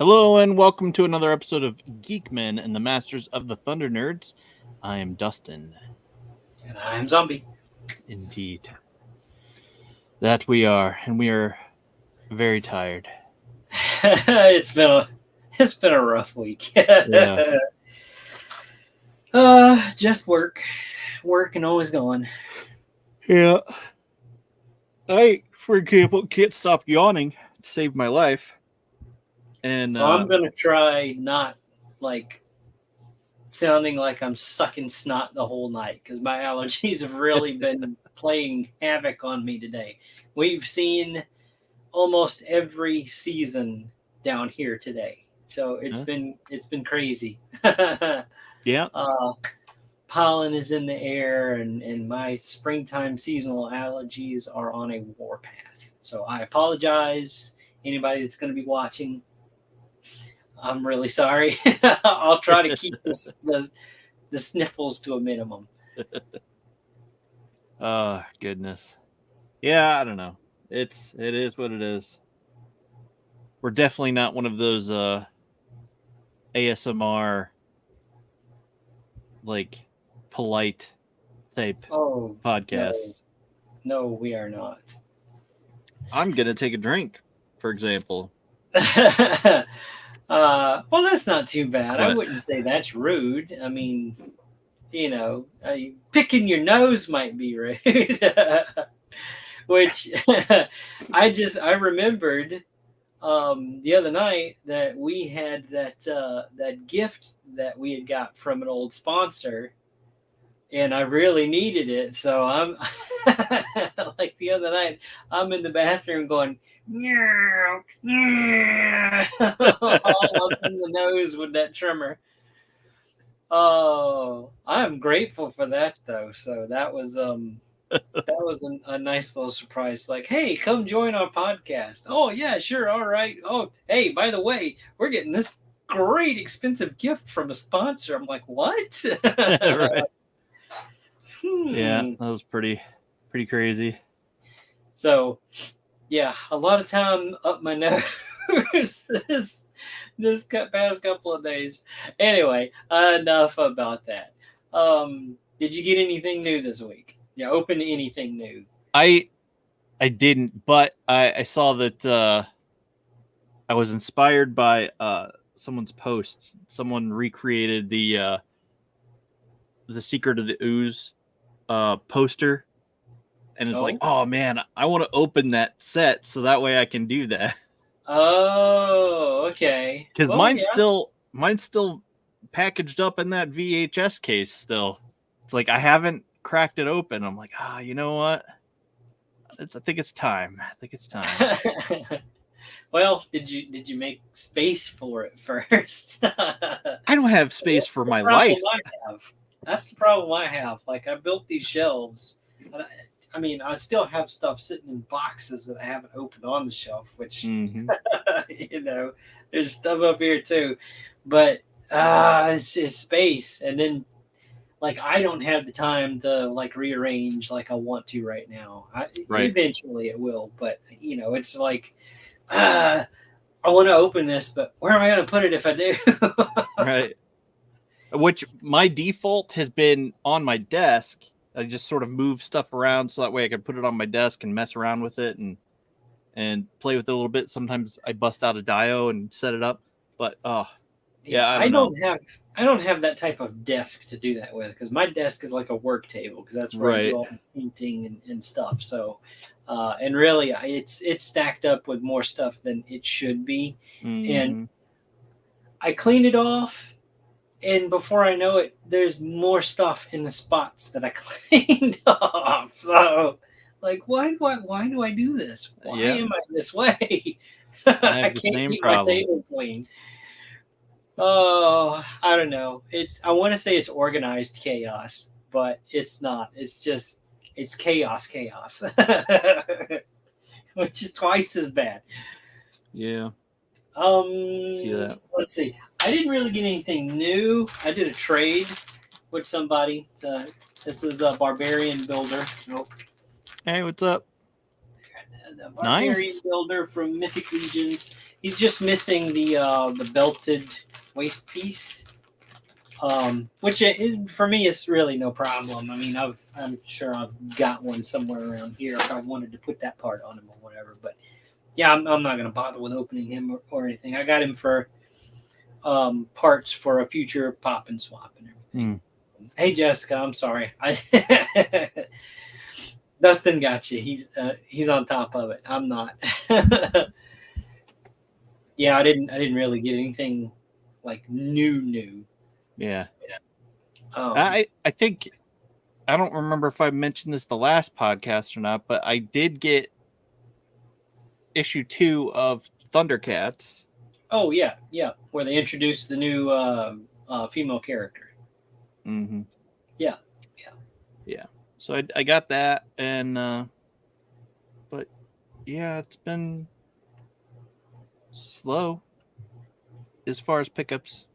Hello and welcome to another episode of Geek-men and the Masters of the Thunder Nerds. I am Dustin. And I'm Zombie. Indeed. That we are, and we are very tired. it's been a rough week. Yeah. Just work and always gone. Yeah. I, for example, can't stop yawning to save my life. And So I'm gonna try not like sounding like I'm sucking snot the whole night because my allergies have really been playing havoc on me today. We've seen almost every season down here today, so it's been crazy. yeah. Pollen is in the air, and my springtime seasonal allergies are on a warpath. So I apologize, anybody that's going to be watching. I'm really sorry. I'll try to keep the sniffles to a minimum. Oh, goodness. Yeah, I don't know. It is what it is. We're definitely not one of those ASMR like polite type podcasts. No, we are not. I'm gonna take a drink, for example. Well, that's not too bad. What? I wouldn't say that's rude. I mean, picking your nose might be rude. Which I remembered the other night that we had that gift that we had got from an old sponsor, and I really needed it. So I'm like the other night, I'm in the bathroom going, yeah, all up in the nose with that trimmer. Oh, I'm grateful for that though. So that was a nice little surprise. Like, hey, come join our podcast. Oh yeah, sure, all right. Oh, hey, by the way, we're getting this great expensive gift from a sponsor. I'm like, what? Right. Yeah, that was pretty crazy. So, yeah, a lot of time up my nose this past couple of days. Anyway, enough about that. Did you get anything new this week? Yeah, open anything new? I didn't, but I saw that I was inspired by someone's post. Someone recreated the Secret of the Ooze poster, and it's like, oh man, I want to open that set so that way I can do that. Oh, okay. Because mine's still packaged up in that VHS case. Still, it's like I haven't cracked it open. I'm like, you know what? I think it's time. Well, did you make space for it first? I don't have space for my life. That's the problem I have. Like, I built these shelves. And I mean, I still have stuff sitting in boxes that I haven't opened on the shelf, which, there's stuff up here too. But it's space. And then, like, I don't have the time to, like, rearrange like I want to right now. Eventually it will. But, it's like, I want to open this, but where am I going to put it if I do? Right. Which my default has been on my desk. I just sort of move stuff around so that way I can put it on my desk and mess around with it and play with it a little bit. Sometimes I bust out a Dio and set it up, but yeah, I don't have that type of desk to do that with because my desk is like a work table because that's where I do all the painting and stuff. So, and really, it's stacked up with more stuff than it should be, and I clean it off. And before I know it, there's more stuff in the spots that I cleaned off. So, like, why do I do this? Why am I this way? I can't keep my table clean. Oh, I don't know. I want to say it's organized chaos, but it's not. It's chaos, which is twice as bad. Yeah. Let's see. I didn't really get anything new. I did a trade with somebody. This is a Barbarian Builder. Hey, what's up? the barbarian builder from Mythic Legions. He's just missing the belted waist piece, which for me is really no problem. I mean, I'm sure I've got one somewhere around here if I wanted to put that part on him or whatever. But yeah, I'm not going to bother with opening him or anything. I got him for parts for a future pop and swap and everything. Hey, Jessica, I'm sorry. Dustin got you. He's on top of it. I'm not. Yeah, I didn't really get anything like new. Yeah. I think, I don't remember if I mentioned this the last podcast or not, but I did get issue 2 of Thundercats. Oh yeah, where they introduced the new female character. Mm-hmm. Yeah. So I got that, and but yeah, it's been slow as far as pickups.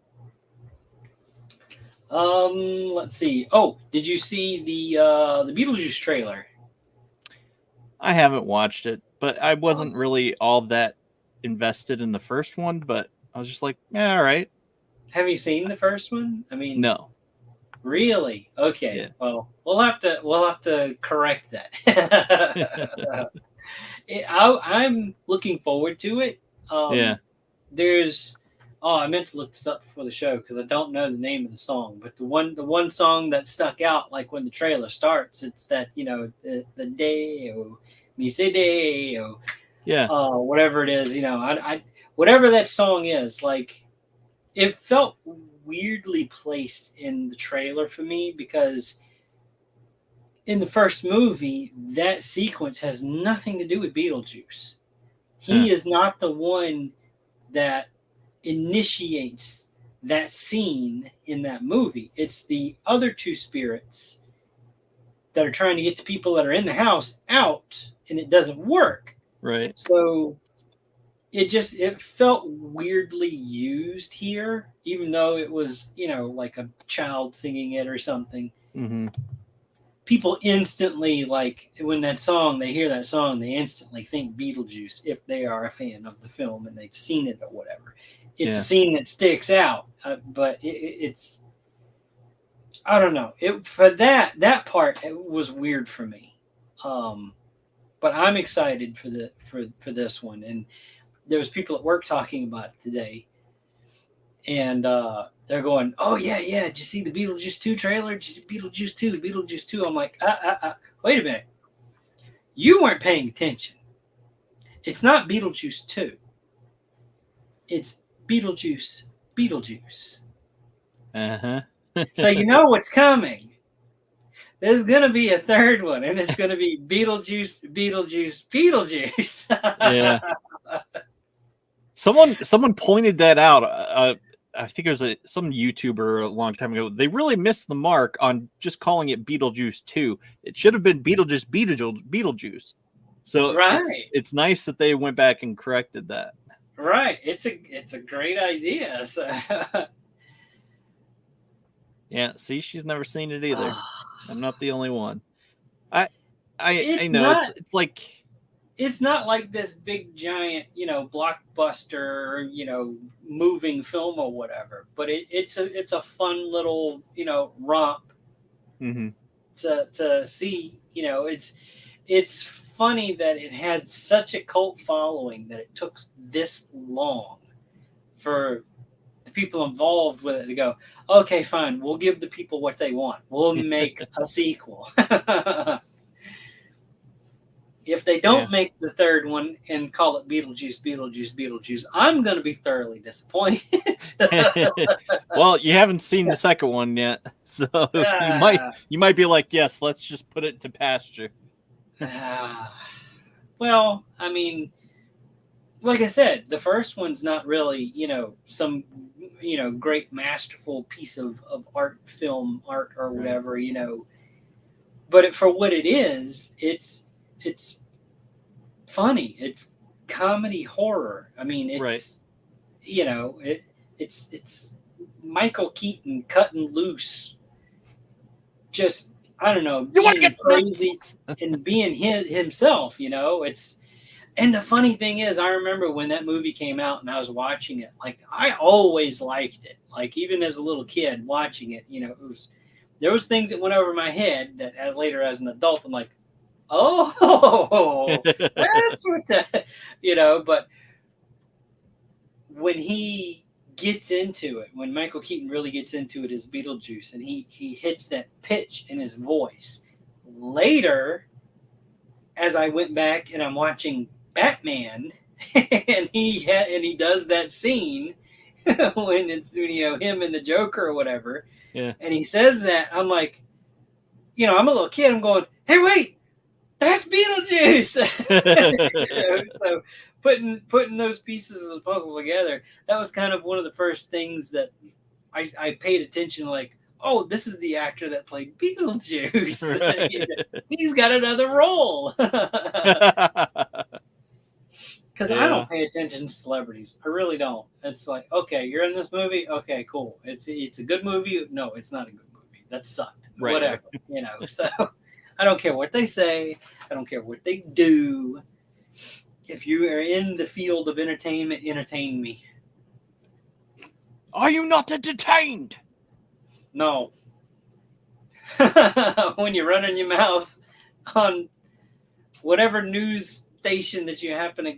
Let's see. Oh, did you see the Beetlejuice trailer? I haven't watched it, but I wasn't really all that invested in the first one, but I was just like, yeah, all right. Have you seen the first one? I mean, no. Really? Okay. Yeah. Well, we'll have to correct that. I'm looking forward to it. I meant to look this up before the show because I don't know the name of the song, but the one song that stuck out, like when the trailer starts, it's that, the Deo, mi se Deo, whatever it is, I whatever that song is, like, it felt weirdly placed in the trailer for me because in the first movie, that sequence has nothing to do with Beetlejuice. He is not the one that initiates that scene in that movie. It's the other two spirits that are trying to get the people that are in the house out, and it doesn't work. Right. So it felt weirdly used here, even though it was, like a child singing it or something. Mm-hmm. People instantly, like, when they hear that song, they instantly think Beetlejuice if they are a fan of the film and they've seen it or whatever. It's a scene that sticks out, but it's, I don't know. For that part, it was weird for me. But I'm excited for this one, and there was people at work talking about it today, and they're going, "Oh yeah, did you see the Beetlejuice 2 trailer? Did you see Beetlejuice 2? I'm like, wait a minute, you weren't paying attention. It's not Beetlejuice 2. It's Beetlejuice. Uh-huh. So you know what's coming. There's going to be a third one, and it's going to be Beetlejuice. Yeah. Someone pointed that out. I think it was some YouTuber a long time ago. They really missed the mark on just calling it Beetlejuice 2. It should have been Beetlejuice. So it's nice that they went back and corrected that. Right. It's a great idea. So. Yeah, see, she's never seen it either. I'm not the only one. I know not, it's like, it's not like this big giant, blockbuster, moving film or whatever, but it's a fun little, romp to see. It's funny that it had such a cult following that it took this long for the people involved with it to go, okay, fine, we'll give the people what they want. We'll make a sequel. If they don't make the third one and call it Beetlejuice, I'm going to be thoroughly disappointed. Well, you haven't seen the second one yet, so you might be like, yes, let's just put it to pasture. Well, I mean, like I said, the first one's not really, some, great masterful piece of film art or whatever, but for what it is, it's funny. It's comedy horror. I mean, it's, it's Michael Keaton cutting loose. I don't know, being crazy and being himself, And the funny thing is, I remember when that movie came out and I was watching it, like I always liked it. Like even as a little kid watching it, there was things that went over my head that later as an adult, I'm like, oh, that's what that, but when he gets into it, when Michael Keaton really gets into it as Beetlejuice and he hits that pitch in his voice, later, as I went back and I'm watching Batman, and he does that scene when it's him and the Joker or whatever, Yeah. and he says that, I'm like, I'm a little kid. I'm going, hey, wait, that's Beetlejuice. So putting those pieces of the puzzle together, that was kind of one of the first things that I paid attention. Like, oh, this is the actor that played Beetlejuice. Right. He's got another role. Because I Yeah. don't pay attention to celebrities. I really don't. It's like, okay, you're in this movie. Okay, cool. It's a good movie. No, it's not a good movie. That sucked. Right. Whatever. So I don't care what they say. I don't care what they do. If you are in the field of entertainment, entertain me. Are you not entertained? No. When you're running your mouth on whatever news station that you happen to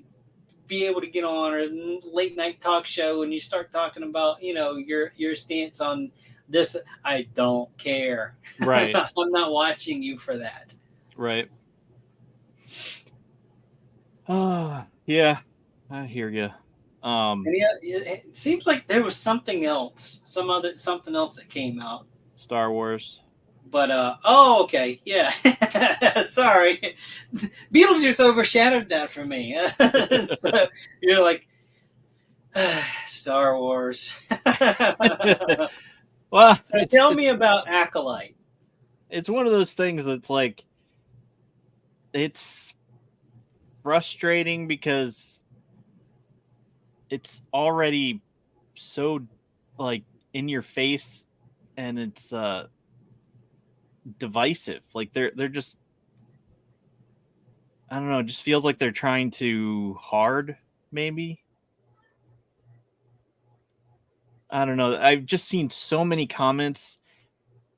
be able to get on, or late night talk show, and you start talking about your stance on this, I don't care. Right. I'm not watching you for that. Right. Yeah, I hear you. And it seems like there was something else, something else that came out. Star Wars. But okay, yeah. Sorry, Beetlejuice overshadowed that for me. So you're like, Star Wars. Well, so tell me about Acolyte. It's one of those things that's like, it's frustrating because it's already so like in your face, and it's divisive. Like they're just, I don't know, it just feels like they're trying too hard, maybe. I don't know. I've just seen so many comments.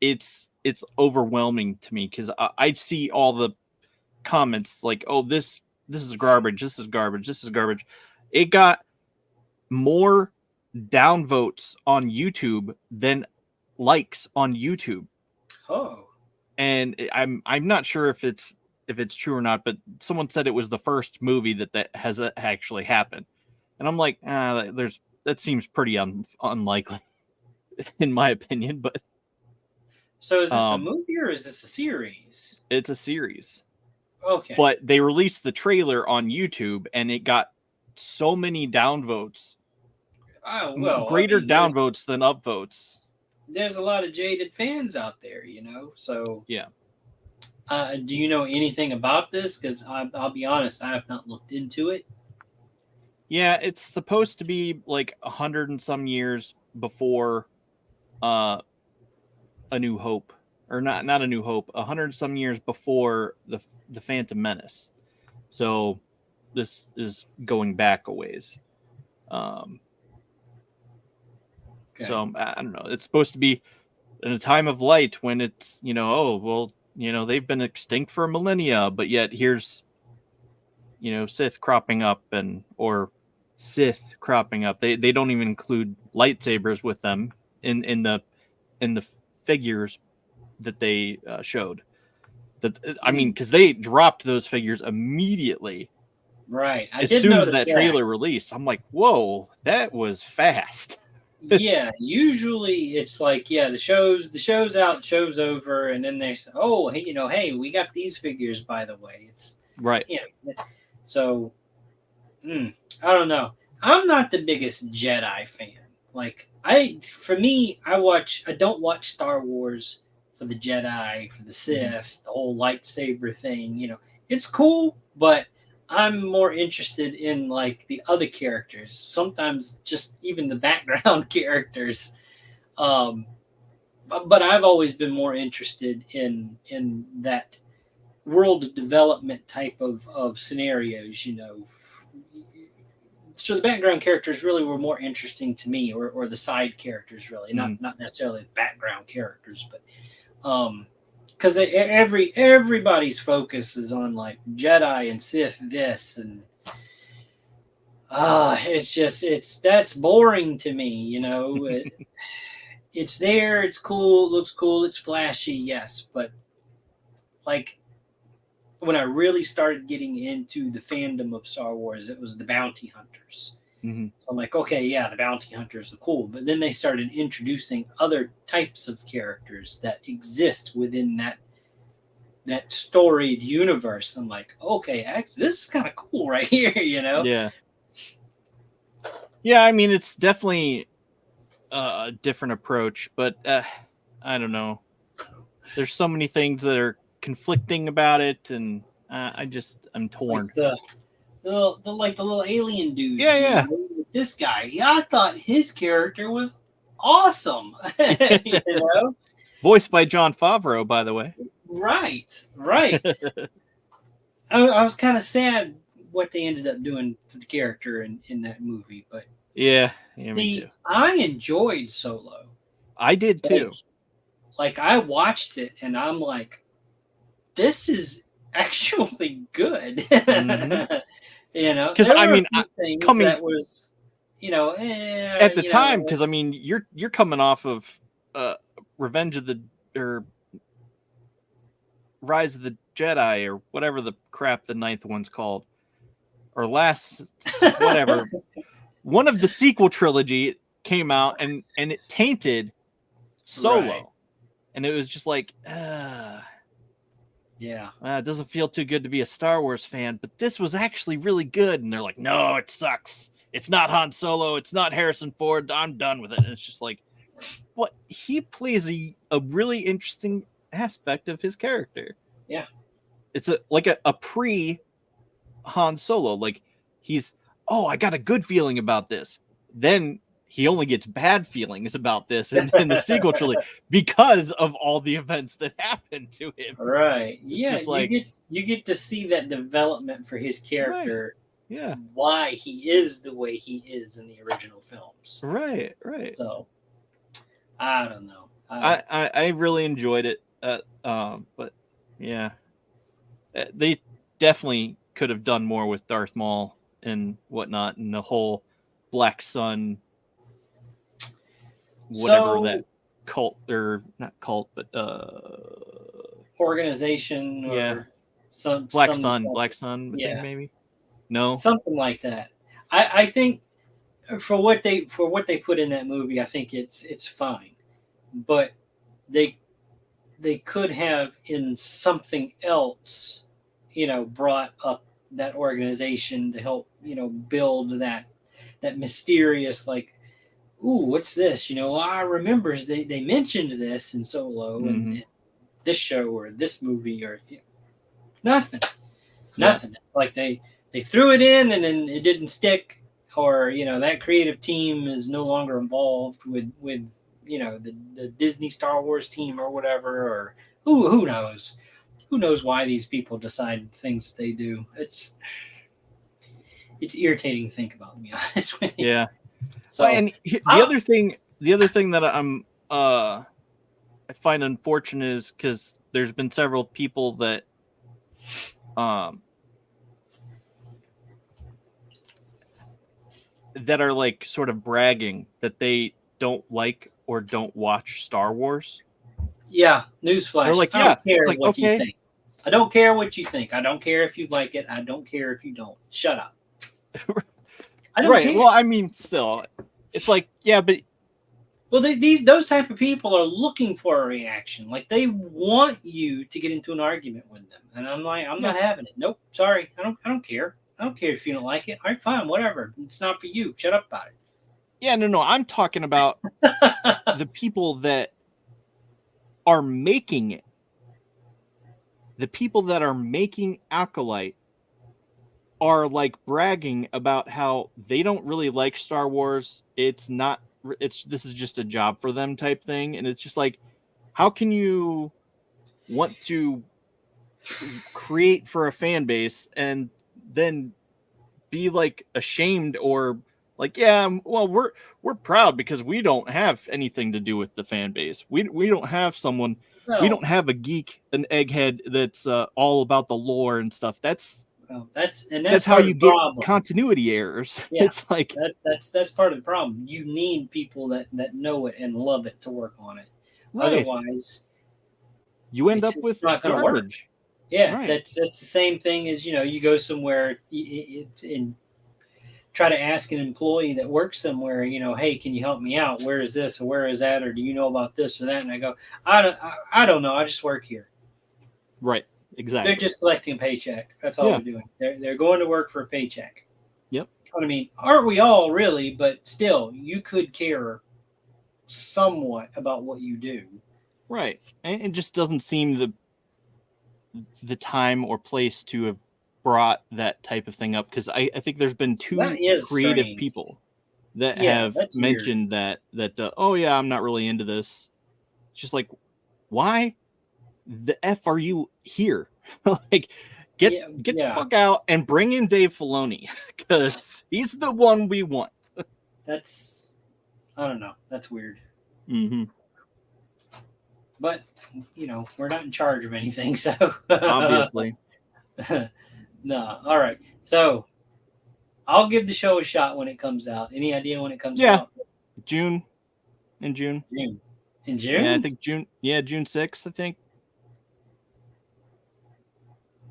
It's overwhelming to me because I see all the comments like, oh, this is garbage, this is garbage, this is garbage. It got more downvotes on YouTube than likes on YouTube. Oh. And I'm not sure if it's true or not, but someone said it was the first movie that has actually happened. And I'm like, that seems pretty unlikely in my opinion. But so is this a movie or is this a series? It's a series. Okay. But they released the trailer on YouTube and it got so many downvotes. Oh, well, greater downvotes than upvotes. There's a lot of jaded fans out there, so yeah. Do you know anything about this? Because I'll be honest, I have not looked into it. Yeah, it's supposed to be like 100 and some years before A New Hope, or not A New Hope, 100 and some years before the Phantom Menace. So this is going back a ways. Okay. So I don't know. It's supposed to be in a time of light when it's, they've been extinct for millennia, but yet here's, Sith cropping up or Sith cropping up. They don't even include lightsabers with them in the figures that they showed. I mean, because they dropped those figures immediately. Right. As soon as that trailer released, I'm like, whoa, that was fast. Yeah, usually it's like, the show's out, show's over, and then they say, oh, hey, we got these figures, by the way. It's right. So, I don't know. I'm not the biggest Jedi fan. Like, I don't watch Star Wars for the Jedi, for the Sith, the whole lightsaber thing. It's cool, but I'm more interested in like the other characters. Sometimes just even the background characters. But I've always been more interested in that world development type of scenarios, so the background characters really were more interesting to me, or the side characters really, not necessarily the background characters, but because everybody's focus is on like Jedi and Sith this and that's boring to me. It's there, it's cool, it looks cool, it's flashy, yes, but like when I really started getting into the fandom of Star Wars, it was the bounty hunters. Mm-hmm. I'm like, okay, yeah, the bounty hunters are cool, but then they started introducing other types of characters that exist within that storied universe. I'm like, okay, this is kind of cool right here, Yeah. Yeah, I mean, it's definitely a different approach, but I don't know. There's so many things that are conflicting about it, and I'm torn. Like the little alien dudes. Yeah. This guy, I thought his character was awesome. Voiced by Jon Favreau, by the way. Right. I was kind of sad what they ended up doing to the character in that movie, but yeah, me too. I enjoyed Solo. I did too. Like I watched it and I'm like, this is actually good. Mm-hmm. Because I mean, that was, at the time, because I mean, you're coming off of Revenge of the or Rise of the Jedi or whatever the crap the ninth one's called, or last whatever. One of the sequel trilogy came out and it tainted Solo, right. And it was just like, it doesn't feel too good to be a Star Wars fan, but this was actually really good. And they're like, no, it sucks. It's not Han Solo. It's not Harrison Ford. I'm done with it. And it's just like, what? He plays a really interesting aspect of his character. Yeah. It's a pre Han Solo. Like I got a good feeling about this. Then he only gets bad feelings about this in the sequel trilogy because of all the events that happened to him. Right. It's you get to see that development for his character. Right. Yeah. Why he is the way he is in the original films. Right. So I don't know. I really enjoyed it. But yeah. They definitely could have done more with Darth Maul and whatnot, and the whole Black Sun, whatever that cult, or not cult, but organization, or some Black Sun, I think maybe. No, something like that. I think for what they put in that movie, I think it's fine, but they could have in something else, brought up that organization to help, build that mysterious, like, ooh, what's this? I remember they mentioned this in Solo, mm-hmm. and this show or this movie or nothing. Like they threw it in and then it didn't stick, or that creative team is no longer involved with the Disney Star Wars team or whatever, or who knows why these people decide things they do. It's irritating to think about, to be honest with you. Yeah. So and the other thing that I find unfortunate is because there's been several people that that are like sort of bragging that they don't like or don't watch Star Wars. Yeah, newsflash. They're like, I don't care what you think. I don't care what you think. I don't care if you like it. I don't care if you don't. Shut up. I don't care. Well, I mean, still, it's like, yeah, but those type of people are looking for a reaction. Like, they want you to get into an argument with them, and I'm like, I'm not having it. Nope, sorry. I don't care. I don't care if you don't like it. All right, fine, whatever. It's not for you. Shut up about it. Yeah, no. I'm talking about the people that are making it. The people that are making Acolyte are like bragging about how they don't really like Star Wars. This is just a job for them type thing. And it's just like, how can you want to create for a fan base and then be like ashamed or like, yeah, well, we're proud because we don't have anything to do with the fan base. We don't have someone. We Well, don't have a geek, an egghead that's all about the lore and stuff. That's that's how part you of the get problem. continuity errors. Yeah, It's like that's part of the problem. You need people that know it and love it to work on it. right. Otherwise, You end it's up with not going to work. garbage. Yeah, Right. that's the same thing as you go somewhere and try to ask an employee that works somewhere, hey, can you help me out? Where is this or where is that, or do you know about this or that? And I go, I don't know. I just work here. Right. They're Exactly. just collecting a paycheck. That's all Yeah. they're doing. They're going to work for a paycheck. Yep. I mean, aren't we all really? But still, you could care somewhat about what you do. Right. And it just doesn't seem the time or place to have brought that type of thing up because I think there's been That two is creative strange. people that Yeah, have that's weird. mentioned that oh yeah, I'm not really into this. It's just like, why the f are you here? Like, get the Yeah. fuck out and bring in Dave Filoni because he's the one we want. That's, I don't know. That's weird. Mm-hmm. But we're not in charge of anything, so Obviously. no. All right. So I'll give the show a shot when it comes out. Any idea when it comes Yeah. out? June. In June. June. In June? Yeah, I think June. Yeah, June 6th, I think.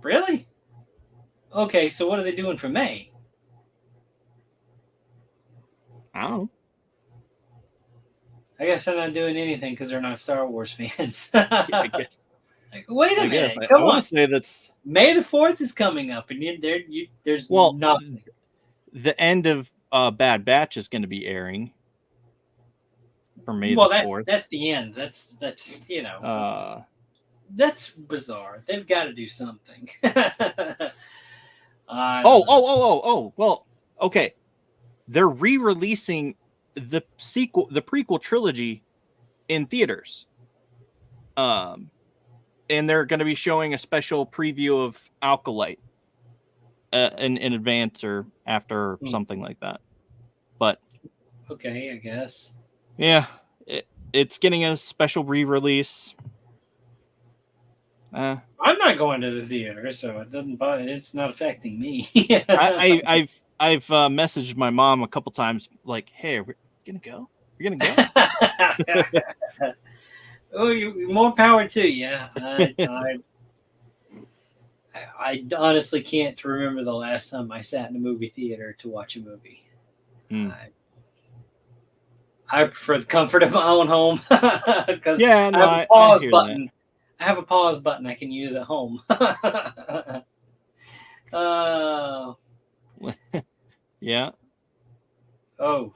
Really? Okay, so what are they doing for May? I don't know. I guess they're not doing anything because they're not Star Wars fans. Yeah, I guess. Like, wait a I guess. minute. I Come want on. to say that's May the 4th is coming up, and there's well, nothing. the end of Bad Batch is going to be airing for May Well, the 4th. that's the end. That's that's bizarre. They've got to do something. Well, okay. They're re-releasing the prequel trilogy in theaters. And they're going to be showing a special preview of Alkalite in advance or after or something like that. But okay, I guess. Yeah, it's getting a special re-release. I'm not going to the theater, so it doesn't. It's not affecting me. I've messaged my mom a couple times, like, "Hey, are we gonna go? We're gonna go." Oh, more power to you. I honestly can't remember the last time I sat in a movie theater to watch a movie. I prefer the comfort of my own home because I have a pause button. I have a pause button I can use at home. Yeah. Oh.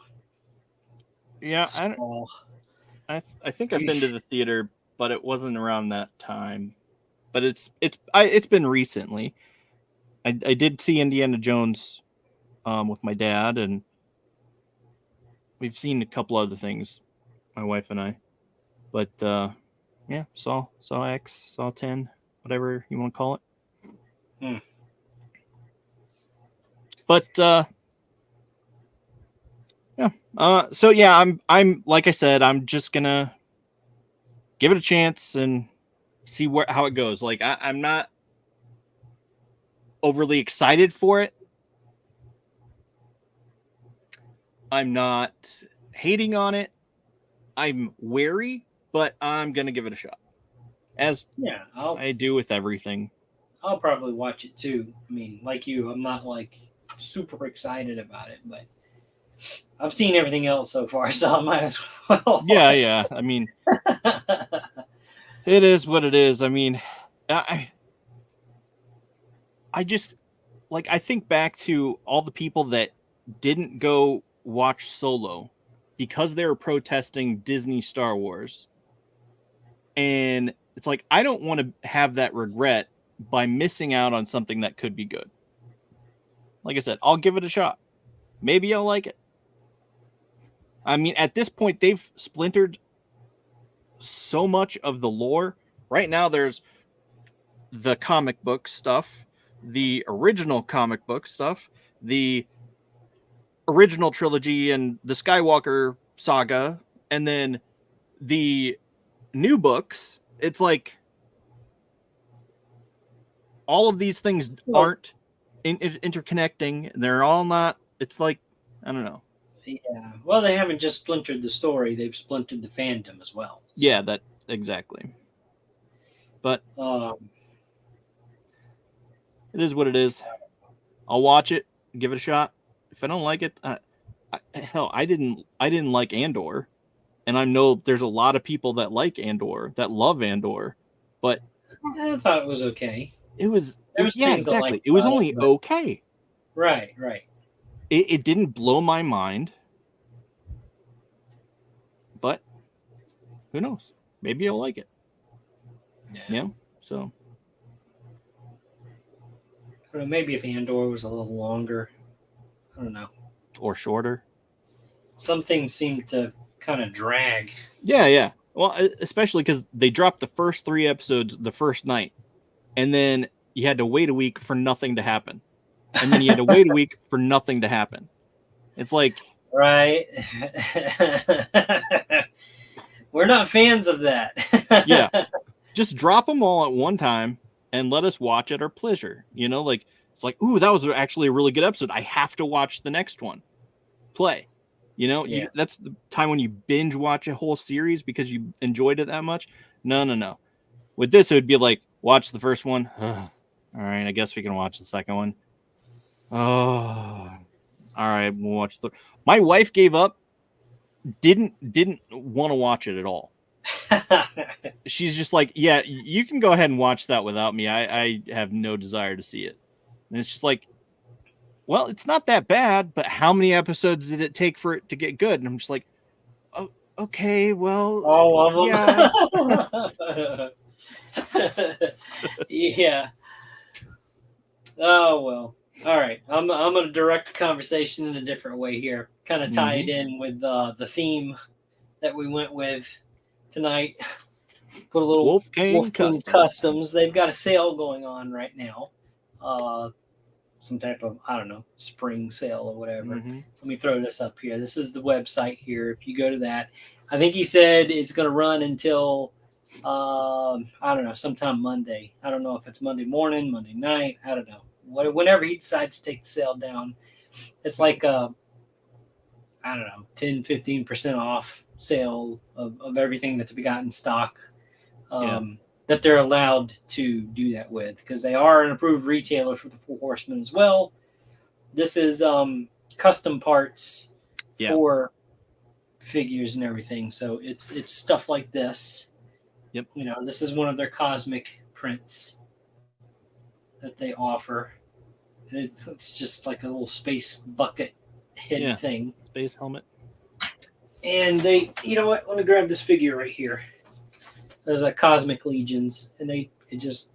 Yeah, I think I've been to the theater, but it wasn't around that time. But it's been recently. I did see Indiana Jones with my dad, and we've seen a couple other things, my wife and I. But yeah, saw X, saw 10, whatever you want to call it. But yeah. So yeah, I'm like I said, I'm just gonna give it a chance and see how it goes. Like I'm not overly excited for it. I'm not hating on it. I'm wary, but I'm gonna give it a shot. As I do with everything. I'll probably watch it too. I mean, like you, I'm not like super excited about it, but I've seen everything else so far, so I might as well. Yeah. I mean, it is what it is. I mean, I just like I think back to all the people that didn't go watch Solo because they were protesting Disney Star Wars. And it's like, I don't want to have that regret by missing out on something that could be good. Like I said, I'll give it a shot. Maybe I'll like it. I mean, at this point, they've splintered so much of the lore. Right now, there's the comic book stuff, the original comic book stuff, the original trilogy and the Skywalker saga, and then the new books. It's like all of these things Well, aren't interconnecting. They're all not. It's like, I don't know. yeah. Well, they haven't just splintered the story; they've splintered the fandom as well. So, Yeah, that exactly. But um, it is what it is. I'll watch it, give it a shot. If I don't like it, hell, I didn't like Andor, and I know there's a lot of people that like Andor, that love Andor, but I thought it was okay. it was, There was yeah, things I exactly. liked It was about it, only but okay. right, right. It didn't blow my mind, but who knows? Maybe I'll like it. Yeah. So I don't know, maybe if Andor was a little longer, I don't know. or shorter. Some things seem to kind of drag. Yeah. Well, especially because they dropped the first 3 episodes the first night, and then you had to wait a week for nothing to happen, and then you had to wait a week for nothing to happen. It's like, Right. We're not fans of that. yeah, just drop them all at one time and let us watch at our pleasure. Like it's like, ooh, that was actually a really good episode. I have to watch the next one. Play. Yeah. That's the time when you binge watch a whole series because you enjoyed it that much. No. With this, it would be like, watch the first one. All right, I guess we can watch the second one. Oh, all right, we'll watch the. My wife gave up. Didn't want to watch it at all. She's just like, yeah, you can go ahead and watch that without me. I have no desire to see it. And it's just like, well, it's not that bad, but how many episodes did it take for it to get good? And I'm just like, oh, okay, well, All yeah. of them. Yeah. Oh well. All right. I'm gonna direct the conversation in a different way here. Kind of tie it in with the theme that we went with tonight. Put a little Wolf King King Customs. They've got a sale going on right now. Some type of, I don't know, spring sale or whatever. Mm-hmm. Let me throw this up here. This is the website here. If you go to that, I think he said it's going to run until I don't know, sometime Monday. I don't know if it's Monday morning, Monday night. I don't know. Whenever he decides to take the sale down, it's like I don't know, 10-15% off sale of everything that we got in stock. That they're allowed to do that with, because they are an approved retailer for the Four Horsemen as well. This is custom parts for figures and everything. So it's stuff like this. Yep. This is one of their cosmic prints that they offer. It's just like a little space bucket head thing. Space helmet. And they, you know what? Let me grab this figure right here. There's a Cosmic Legions, and it just,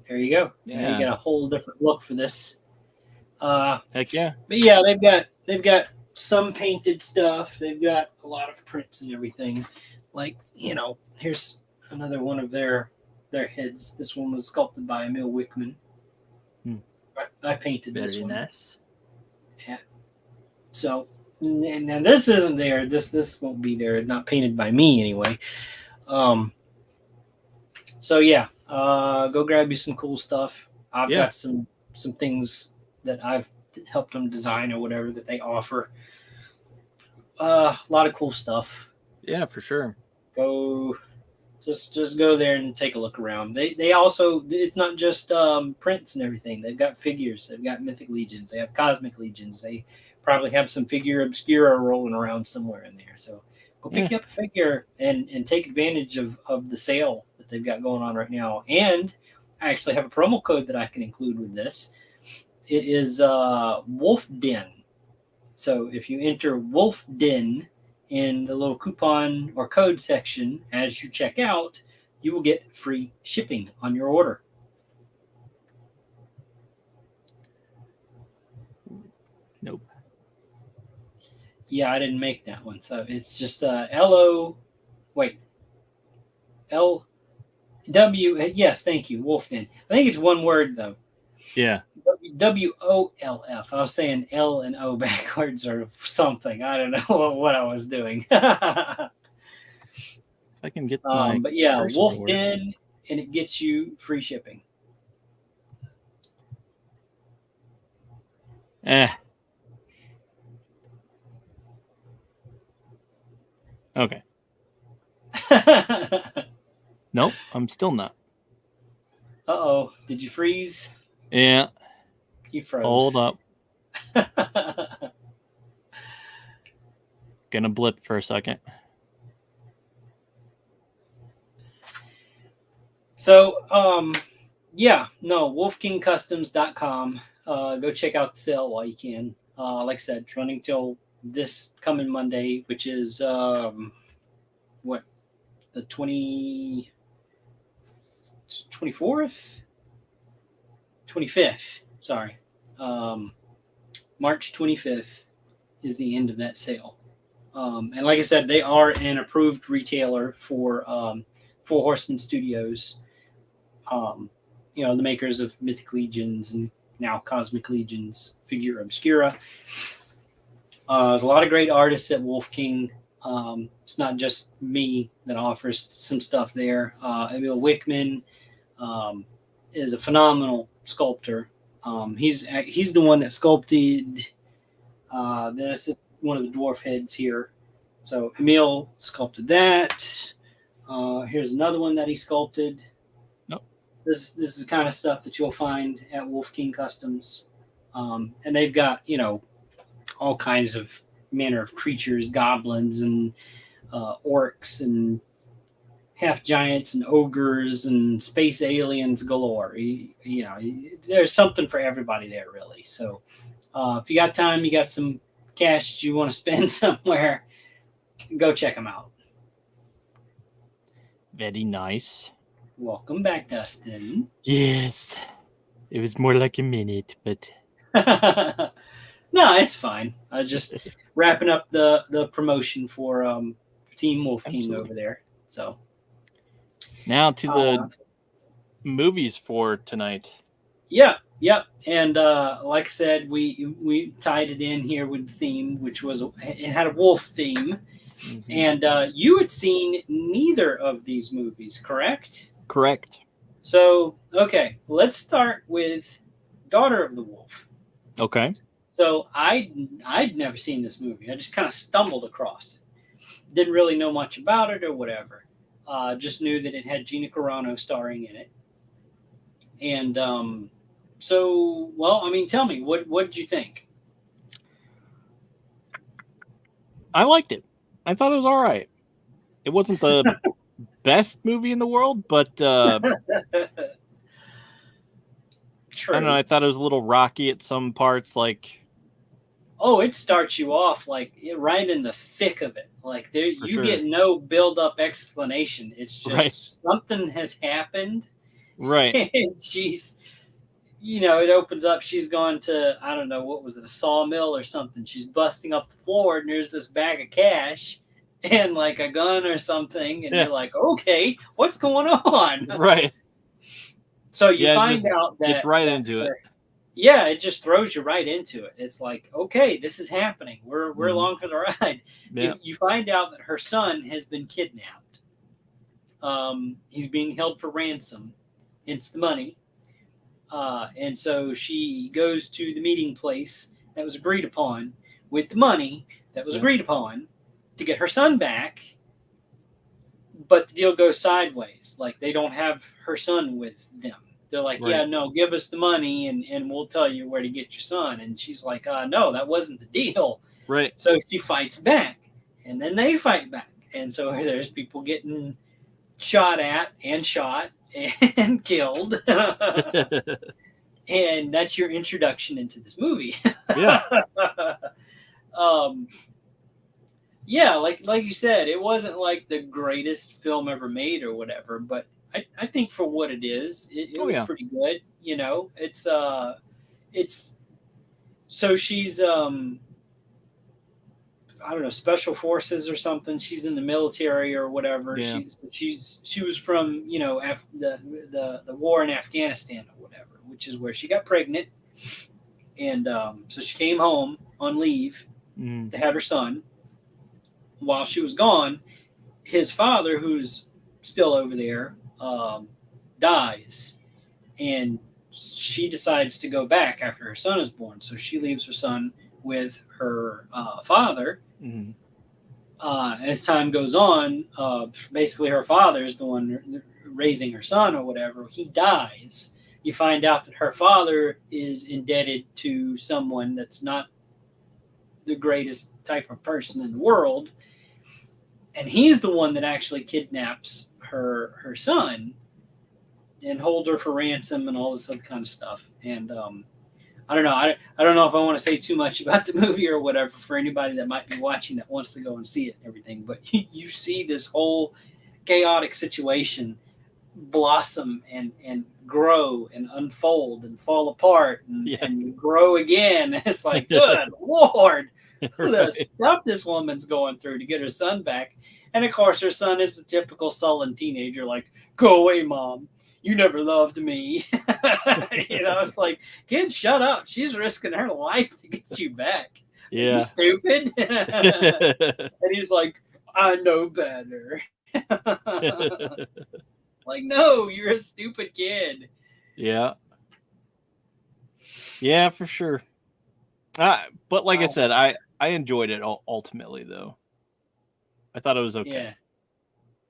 there you go. Yeah. You got a whole different look for this. Heck yeah. But yeah, they've got some painted stuff. They've got a lot of prints and everything. Like, here's another one of their heads. This one was sculpted by Emil Wickman. I painted this one. Nice. Yeah. So, and this isn't there. This won't be there. Not painted by me anyway. So yeah, go grab you some cool stuff. I've got some things that I've helped them design or whatever that they offer. A lot of cool stuff. Yeah, for sure. Go, just go there and take a look around. They also, it's not just prints and everything. They've got figures. They've got Mythic Legions. They have Cosmic Legions. They probably have some figure obscura rolling around somewhere in there. So go pick you up a figure and take advantage of the sale that they've got going on right now. And I actually have a promo code that I can include with this. It is Wolf Den. So if you enter Wolf Den in the little coupon or code section as you check out, you will get free shipping on your order. Nope. Yeah, I didn't make that one. So it's just Yes, thank you, Wolfden. I think it's one word though. Yeah. WOLF. I was saying L and O backwards or something. I don't know what I was doing. If I can get my But yeah, cursor to work. Wolfden, and it gets you free shipping. Eh. Okay. Nope. I'm still not. Uh-oh. Did you freeze? Yeah. You froze. Hold up. Gonna blip for a second. So, yeah, no, wolfkingcustoms.com. Go check out the sale while you can. Like I said, it's running till this coming Monday, which is what, the 24th? 25th. Sorry. March 25th is the end of that sale. And like I said, they are an approved retailer for Four Horsemen Studios. The makers of Mythic Legions and now Cosmic Legions, Figura Obscura. There's a lot of great artists at Wolf King. It's not just me that offers some stuff there. Emil Wickman is a phenomenal sculptor. He's the one that sculpted this is one of the dwarf heads here. So Emil sculpted that. Here's another one that he sculpted. Nope. This is the kind of stuff that you'll find at Wolf King Customs. And they've got, all kinds of manner of creatures, goblins and orcs and half giants and ogres and space aliens galore. There's something for everybody there, really. So if you got time, you got some cash that you want to spend somewhere, go check them out. Very nice. Welcome back, Dustin. Yes. It was more like a minute, but no, it's fine. I just wrapping up the promotion for Team Wolf King absolutely. over there. So now to the movies for tonight. Yeah, and like I said, we tied it in here with the theme, which was it had a wolf theme, and you had seen neither of these movies, correct? Correct. So okay, let's start with Daughter of the Wolf. Okay. So I'd never seen this movie. I just kind of stumbled across it. Didn't really know much about it or whatever. Just knew that it had Gina Carano starring in it. And tell me, what did you think? I liked it. I thought it was all right. It wasn't the best movie in the world, but True. I don't know. I thought it was a little rocky at some parts. Like, it starts you off like right in the thick of it. Like you get no build-up explanation. It's just something has happened, right? And she's, it opens up. She's gone to, I don't know, what was it, a sawmill or something. She's busting up the floor, and there's this bag of cash and like a gun or something, and you're like, okay, what's going on? Right. So you find out that gets right into it. Yeah, it just throws you right into it. It's like, okay, this is happening. We're along for the ride. Yeah. You find out that her son has been kidnapped. He's being held for ransom. Hence the money. And so she goes to the meeting place that was agreed upon with the money that was agreed upon to get her son back. But the deal goes sideways. Like, they don't have her son with them. They're like, yeah, no, give us the money and we'll tell you where to get your son. And she's like, no, that wasn't the deal. Right. So she fights back. And then they fight back. And so there's people getting shot at and shot and killed. And that's your introduction into this movie. Yeah. Yeah, like you said, it wasn't like the greatest film ever made or whatever, but I think for what it is, it was pretty good. It's so she's I don't know, special forces or something. She's in the military or whatever. Yeah. She was from, you know, the war in Afghanistan or whatever, which is where she got pregnant. And so she came home on leave to have her son. While she was gone, his father, who's still over there, dies. And she decides to go back after her son is born. So she leaves her son with her father. As time goes on, basically her father is the one raising her son or whatever. He dies. You find out that her father is indebted to someone that's not the greatest type of person in the world. And he's the one that actually kidnaps her son and holds her for ransom and all this other kind of stuff. And I don't know. I don't know if I want to say too much about the movie or whatever for anybody that might be watching that wants to go and see it and everything. But you see this whole chaotic situation blossom and grow and unfold and fall apart and grow again. It's like, good Lord, the stuff this woman's going through to get her son back. And of course, her son is a typical sullen teenager, like, go away, Mom. You never loved me. You know, it's like, kid, shut up. She's risking her life to get you back. Yeah. Are you stupid? And he's like, I know better. Like, no, you're a stupid kid. Yeah. Yeah, for sure. But like I said, I enjoyed it ultimately, though. I thought it was okay. Yeah.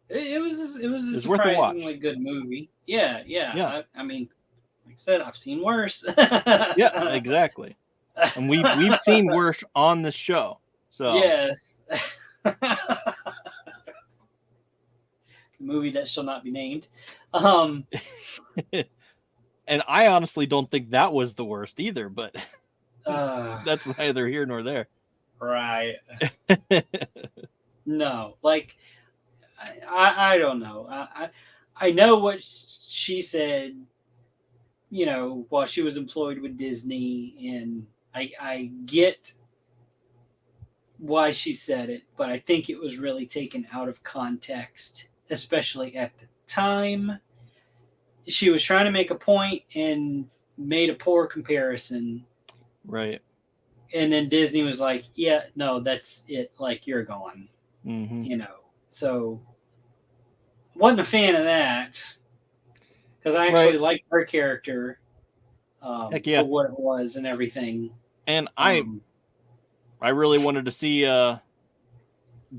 It was a surprisingly good movie. Yeah. I mean, like I said, I've seen worse. Yeah, exactly. And we've seen worse on this show. So yes. Movie that shall not be named. And I honestly don't think that was the worst either, but that's neither here nor there. Right. No, like I don't know. I know what she said, you know, while she was employed with Disney, and I get why she said it, but I think it was really taken out of context, especially at the time. She was trying to make a point and made a poor comparison. Right. And then Disney was like, yeah, no, that's it. Like, you're gone. You know, so wasn't a fan of that because I actually liked her character for what it was and everything. And I really wanted to see the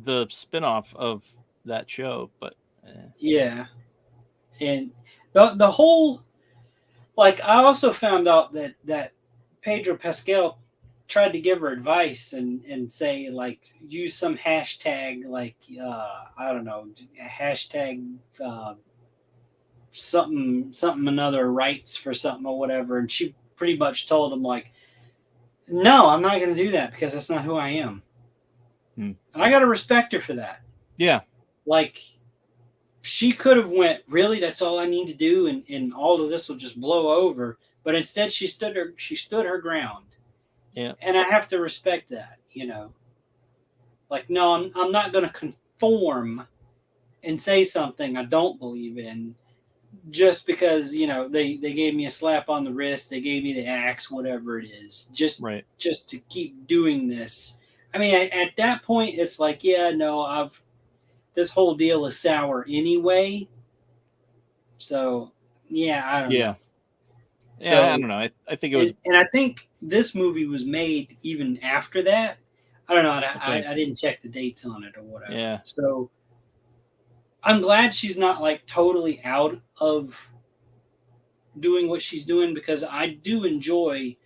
spinoff of that show, but yeah. And the whole, like, I also found out that Pedro Pascal tried to give her advice and say, like, use some hashtag, like, I don't know, hashtag something another rights for something or whatever. And she pretty much told him, like, no, I'm not going to do that because that's not who I am. And I got to respect her for that. Yeah. Like, she could have went, really, that's all I need to do, and all of this will just blow over. But instead, she stood her ground. Yeah. And I have to respect that, you know. Like, no, I'm not going to conform and say something I don't believe in just because, you know, they gave me a slap on the wrist, they gave me the axe, whatever it is, just to keep doing this. I mean, at that point, it's like, yeah, no, this whole deal is sour anyway. So, yeah, I don't know. Yeah, so, I don't know. I think it was... And I think this movie was made even after that. I don't know. I didn't check the dates on it or whatever. Yeah. So I'm glad she's not, like, totally out of doing what she's doing, because I do enjoy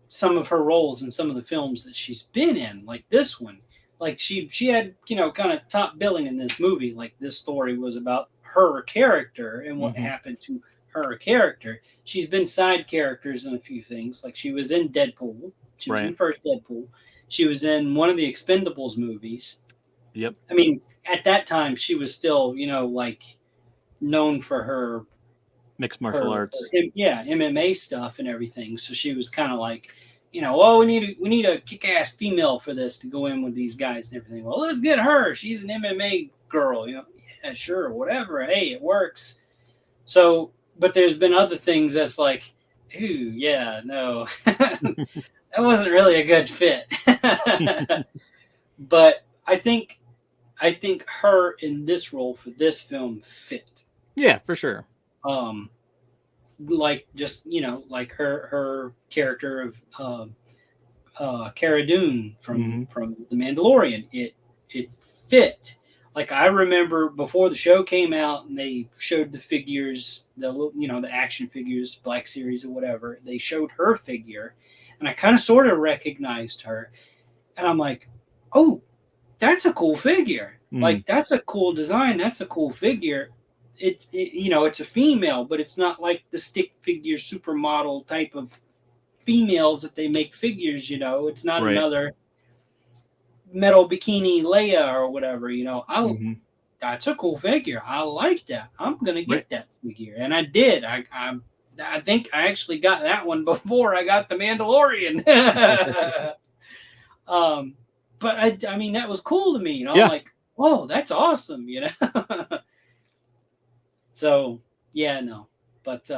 some of her roles in some of the films that she's been in, like this one. Like, she had, you know, kind of top billing in this movie. Like, this story was about her character and what happened to her character. She's been side characters in a few things. Like, she was in Deadpool. She was in the first Deadpool. She was in one of the Expendables movies. Yep. I mean, at that time, she was still, you know, like, known for her mixed martial arts. MMA stuff and everything. So she was kind of like, well, we need a kick-ass female for this to go in with these guys and everything. Well, let's get her. She's an MMA girl. Yeah, sure, whatever. Hey, it works. So, but there's been other things that's like, ooh, yeah, no, that wasn't really a good fit. But I think her in this role for this film fit. Yeah, for sure. Like just like her character of Cara Dune from The Mandalorian, it fit. Like I remember before the show came out and they showed the figures, the action figures, Black Series or whatever. They showed her figure, and I kind of sort of recognized her, and I'm like, oh, that's a cool figure. Like that's a cool design. That's a cool figure. It's a female, but it's not like the stick figure supermodel type of females that they make figures. It's not another metal bikini Leia or whatever. That's a cool figure. I like that. I'm gonna get that figure, and I did. I think I actually got that one before I got the Mandalorian. But I mean that was cool to me. I'm like, whoa, that's awesome. So yeah, no, but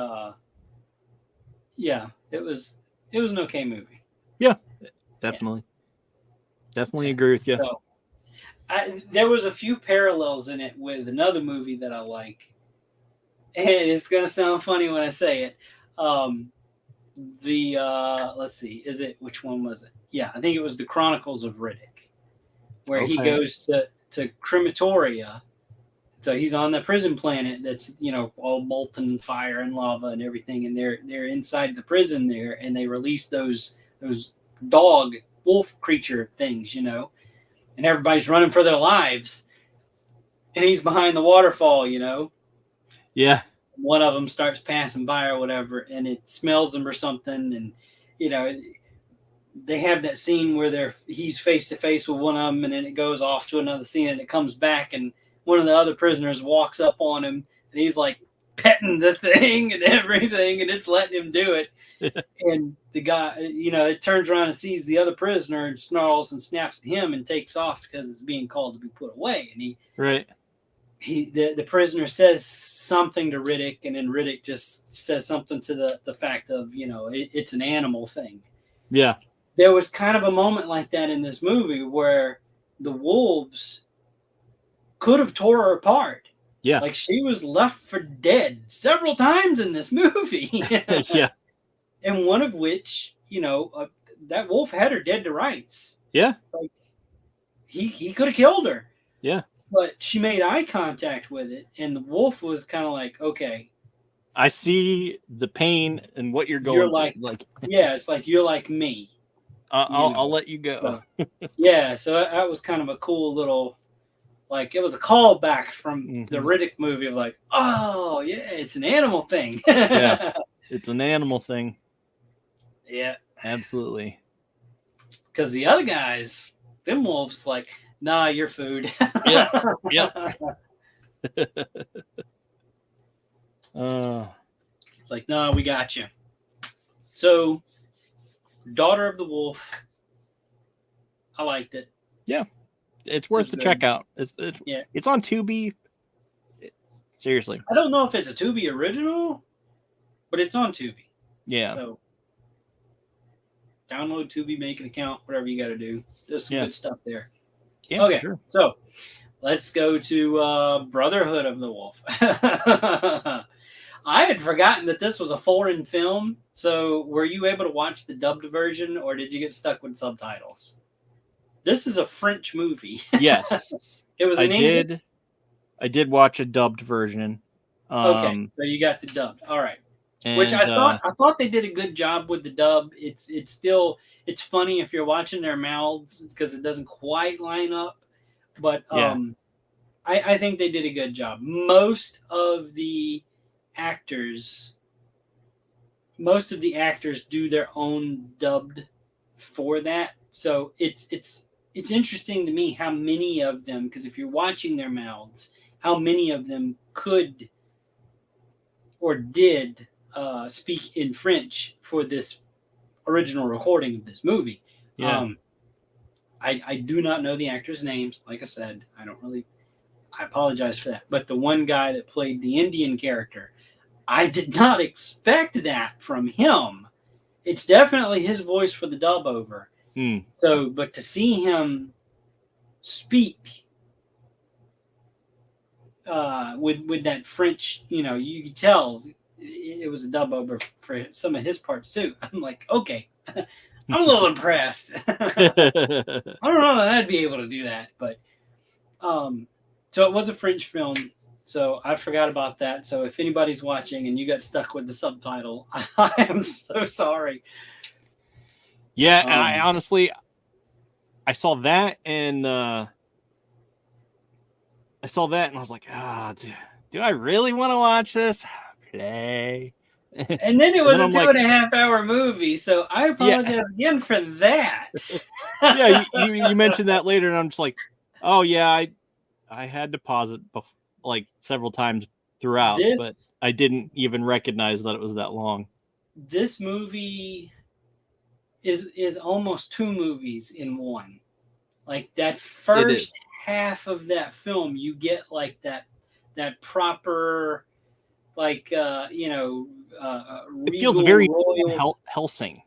yeah, it was an okay movie. Yeah, definitely. Definitely agree with you. So, there was a few parallels in it with another movie that I like, and it's gonna sound funny when I say it. Let's see, which one was it? Yeah, I think it was the Chronicles of Riddick, where he goes to crematoria. So he's on the prison planet that's all molten fire and lava and everything, and they're inside the prison there, and they release those dog wolf creature things, and everybody's running for their lives, and he's behind the waterfall, Yeah. One of them starts passing by or whatever, and it smells them or something, and they have that scene where he's face to face with one of them, and then it goes off to another scene, and it comes back, and one of the other prisoners walks up on him, and he's like petting the thing and everything, and it's letting him do it. And the guy, it turns around and sees the other prisoner and snarls and snaps at him and takes off because it's being called to be put away. And the prisoner says something to Riddick, and then Riddick just says something to the fact of, it's an animal thing. Yeah. There was kind of a moment like that in this movie where the wolves could have tore her apart. Yeah. Like she was left for dead several times in this movie. Yeah. And one of which, that wolf had her dead to rights. Yeah. Like he could have killed her. Yeah. But she made eye contact with it, and the wolf was kind of like, okay. I see the pain and what you're going through. Like, yeah, it's like you're like me. I'll let you go. So, yeah, so that was kind of a cool little, like, it was a callback from the Riddick movie of like, oh yeah, it's an animal thing. Yeah, it's an animal thing. Yeah, absolutely. Because the other guys, them wolves, like, nah, you're food. Yeah, yep. It's like, no, we got you. So, Daughter of the Wolf, I liked it. Yeah, it's worth the check out. It's on Tubi. Seriously, I don't know if it's a Tubi original, but it's on Tubi. Yeah. So, download Tubi, make an account, whatever you got to do. There's some good stuff there. Yeah, okay, sure. So let's go to Brotherhood of the Wolf. I had forgotten that this was a foreign film. So were you able to watch the dubbed version, or did you get stuck with subtitles? This is a French movie. Yes. It was in English? I did watch a dubbed version. Okay, so you got the dubbed. All right. And, which I thought they did a good job with the dub. It's funny if you're watching their mouths because it doesn't quite line up. But I think they did a good job. Most of the actors do their own dubbed for that. So it's interesting to me how many of them, because if you're watching their mouths, how many of them could or did speak in French for this original recording of this movie. Yeah. I do not know the actors' names. Like I said, I apologize for that. But the one guy that played the Indian character, I did not expect that from him. It's definitely his voice for the dub over. So, but to see him speak with that French, you could tell it was a dub over for some of his parts too. I'm like, okay, I'm a little impressed. I don't know that I'd be able to do that, but so it was a French film. So I forgot about that. So if anybody's watching and you got stuck with the subtitle, I am so sorry. Yeah, and I honestly, I saw that and I was like, do I really want to watch this? Play. And then it was a 2.5-hour movie, so I apologize again for that. Yeah, you mentioned that later, and I'm just like, oh yeah, I had to pause it like several times throughout, but I didn't even recognize that it was that long. This movie is almost two movies in one. Like that first half of that film, you get like that proper, like it feels very royal Helsing.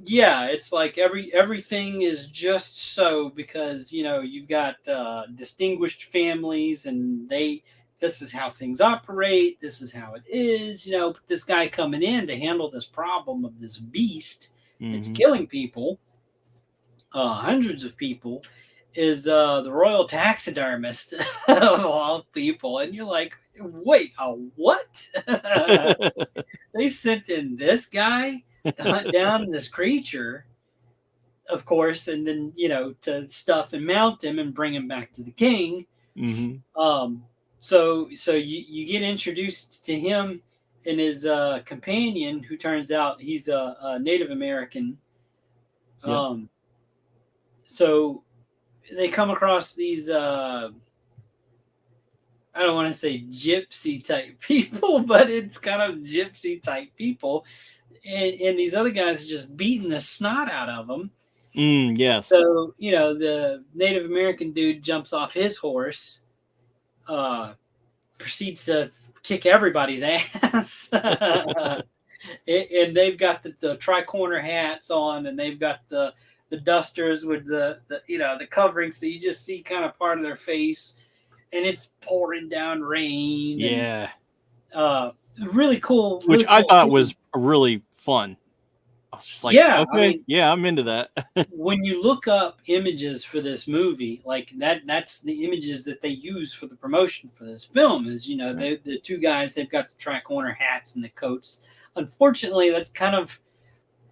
Yeah, it's like everything is just so because you've got distinguished families and this is how things operate, this is how it is, but this guy coming in to handle this problem of this beast that's killing people, hundreds of people, is the royal taxidermist of all people, and you're like, wait, what? They sent in this guy to hunt down this creature, of course, and then to stuff and mount him and bring him back to the king. So you get introduced to him and his companion, who turns out he's a Native American. So they come across these I don't want to say gypsy type people, but it's kind of gypsy type people. And these other guys are just beating the snot out of them. Yes. So, the Native American dude jumps off his horse, proceeds to kick everybody's ass. And they've got the tri-corner hats on, and they've got the dusters with the covering, so you just see kind of part of their face, and it's pouring down rain. Yeah. And, really cool. Which I thought was really fun. I was just like, okay, I'm into that. When you look up images for this movie, like that's the images that they use for the promotion for this film is, the two guys, they've got the tri-corner hats and the coats. Unfortunately, that's kind of,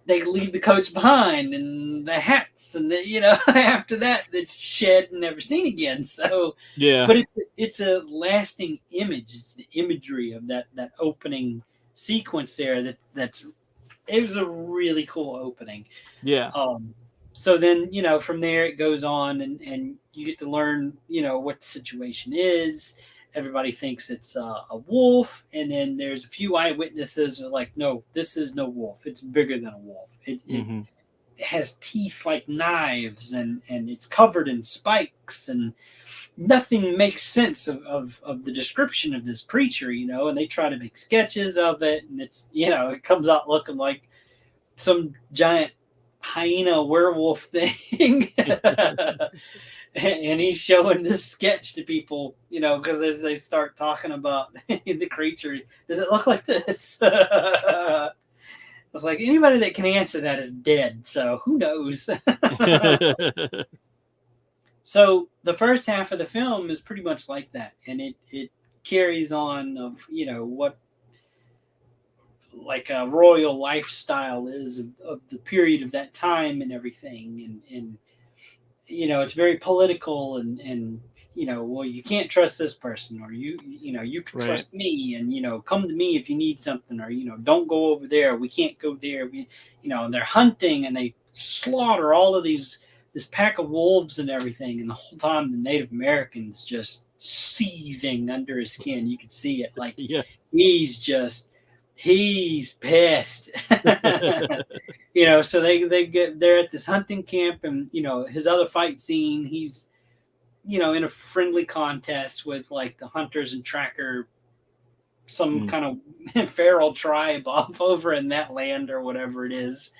they leave the coats behind and the hats, and after that it's shed and never seen again. So yeah, but it's a lasting image. It's the imagery of that opening sequence there it was a really cool opening. Yeah. So then from there it goes on, and you get to learn what the situation is. Everybody thinks it's a wolf, and then there's a few eyewitnesses who are like, no, this is no wolf. It's bigger than a wolf. It has teeth like knives, and it's covered in spikes, and nothing makes sense of the description of this creature, and they try to make sketches of it, and it's, it comes out looking like some giant hyena werewolf thing. And he's showing this sketch to people, because as they start talking about the creature, does it look like this? It's like, anybody that can answer that is dead, so who knows? So the first half of the film is pretty much like that, and it carries on of what like a royal lifestyle is of the period of that time and everything, and it's very political, and well, you can't trust this person, or you can trust me, and come to me if you need something, or don't go over there, we can't go there, and they're hunting, and they slaughter all of this pack of wolves and everything, and the whole time the Native American's just seething under his skin. You can see it, like he's pissed. So they're at this hunting camp, and his other fight scene, he's in a friendly contest with like the hunters and tracker, some kind of feral tribe off over in that land or whatever it is.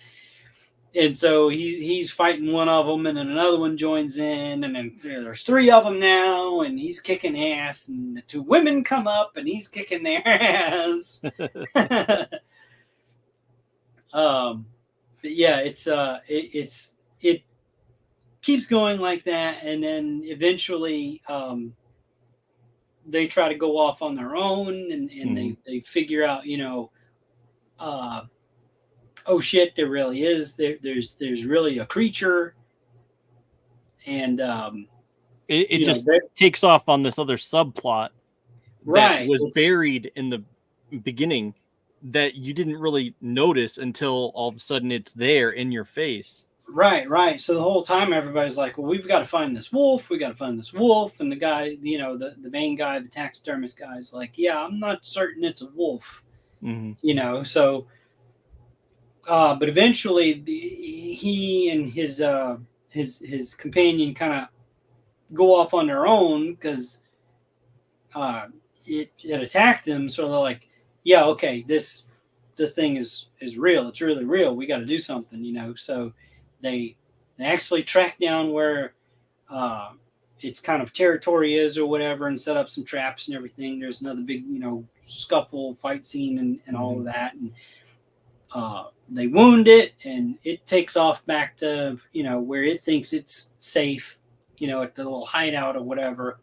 And so he's fighting one of them, and then another one joins in, and then there's three of them now, and he's kicking ass, and the two women come up, and he's kicking their ass. But yeah, it keeps going like that, and then eventually they try to go off on their own, and they figure out, oh shit, there really is there's really a creature, and it just takes off on this other subplot that was buried in the beginning that you didn't really notice until all of a sudden it's there in your face. Right. So the whole time everybody's like, well, we've got to find this wolf. We got to find this wolf. And the guy, the main guy, the taxidermist guy is like, yeah, I'm not certain it's a wolf. So, but eventually he and his companion kind of go off on their own because it attacked them. So they're like, yeah, okay, this thing is real. It's really real. We got to do something, So they actually track down where its kind of territory is or whatever, and set up some traps and everything. There's another big, scuffle fight scene and all of that. And they wound it, and it takes off back to, where it thinks it's safe, at the little hideout or whatever.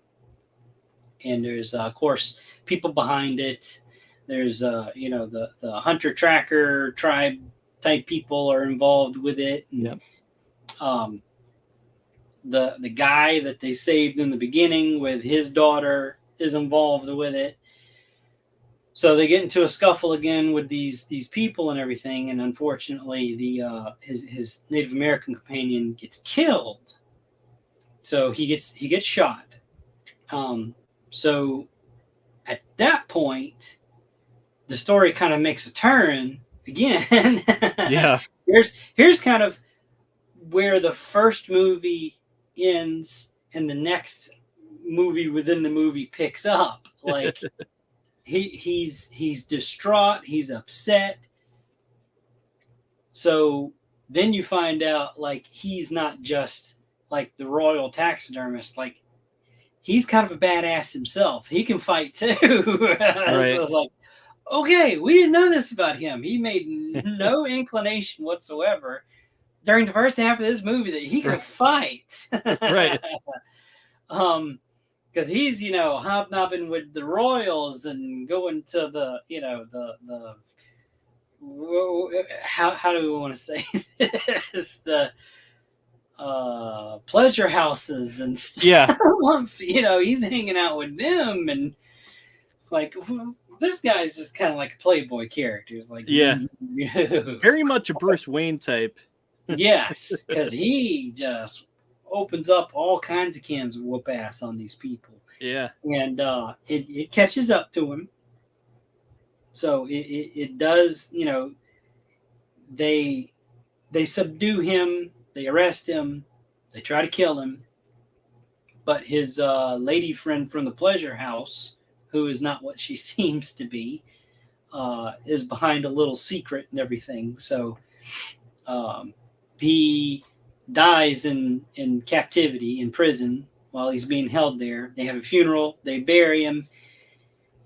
And there's, of course, people behind it. There's, the hunter tracker tribe type people are involved with it. And, the guy that they saved in the beginning with his daughter is involved with it. So they get into a scuffle again with these people and everything, and unfortunately, his Native American companion gets killed. So he gets shot. So at that point, the story kind of makes a turn again. Yeah. Here's kind of where the first movie ends and the next movie within the movie picks up. Like he's distraught, he's upset. So then you find out, like, he's not just like the royal taxidermist, like he's kind of a badass himself. He can fight too. Right. So it's like, okay, we didn't know this about him. He made no inclination whatsoever during the first half of this movie that he could fight. Right. Because he's, hobnobbing with the royals and going to the, the how do we want to say this? The pleasure houses and stuff. Yeah. He's hanging out with them, and it's like, well, this guy's just kind of like a Playboy character. It's like, very much a Bruce Wayne type. Yes, because he just opens up all kinds of cans of whoop ass on these people. Yeah. And it catches up to him. So it does, they subdue him, they arrest him, they try to kill him. But his lady friend from the pleasure house, who is not what she seems to be, is behind a little secret and everything. So he dies in captivity, in prison, while he's being held there. They have a funeral, they bury him.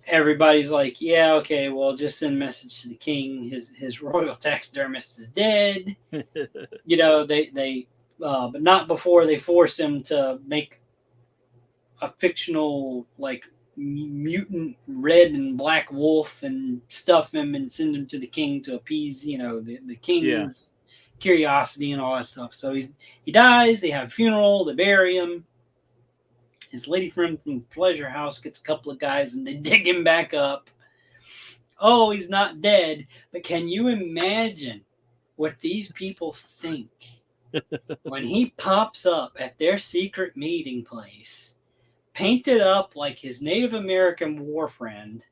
Everybody's like, yeah, okay, well, just send a message to the king. His royal taxidermist is dead. They but not before they force him to make a fictional, like, mutant red and black wolf and stuff him and send him to the king to appease, the king's curiosity and all that stuff. So he dies, they have a funeral, they bury him. His lady friend from the pleasure house gets a couple of guys and they dig him back up. Oh, he's not dead. But can you imagine what these people think when he pops up at their secret meeting place, painted up like his Native American war friend,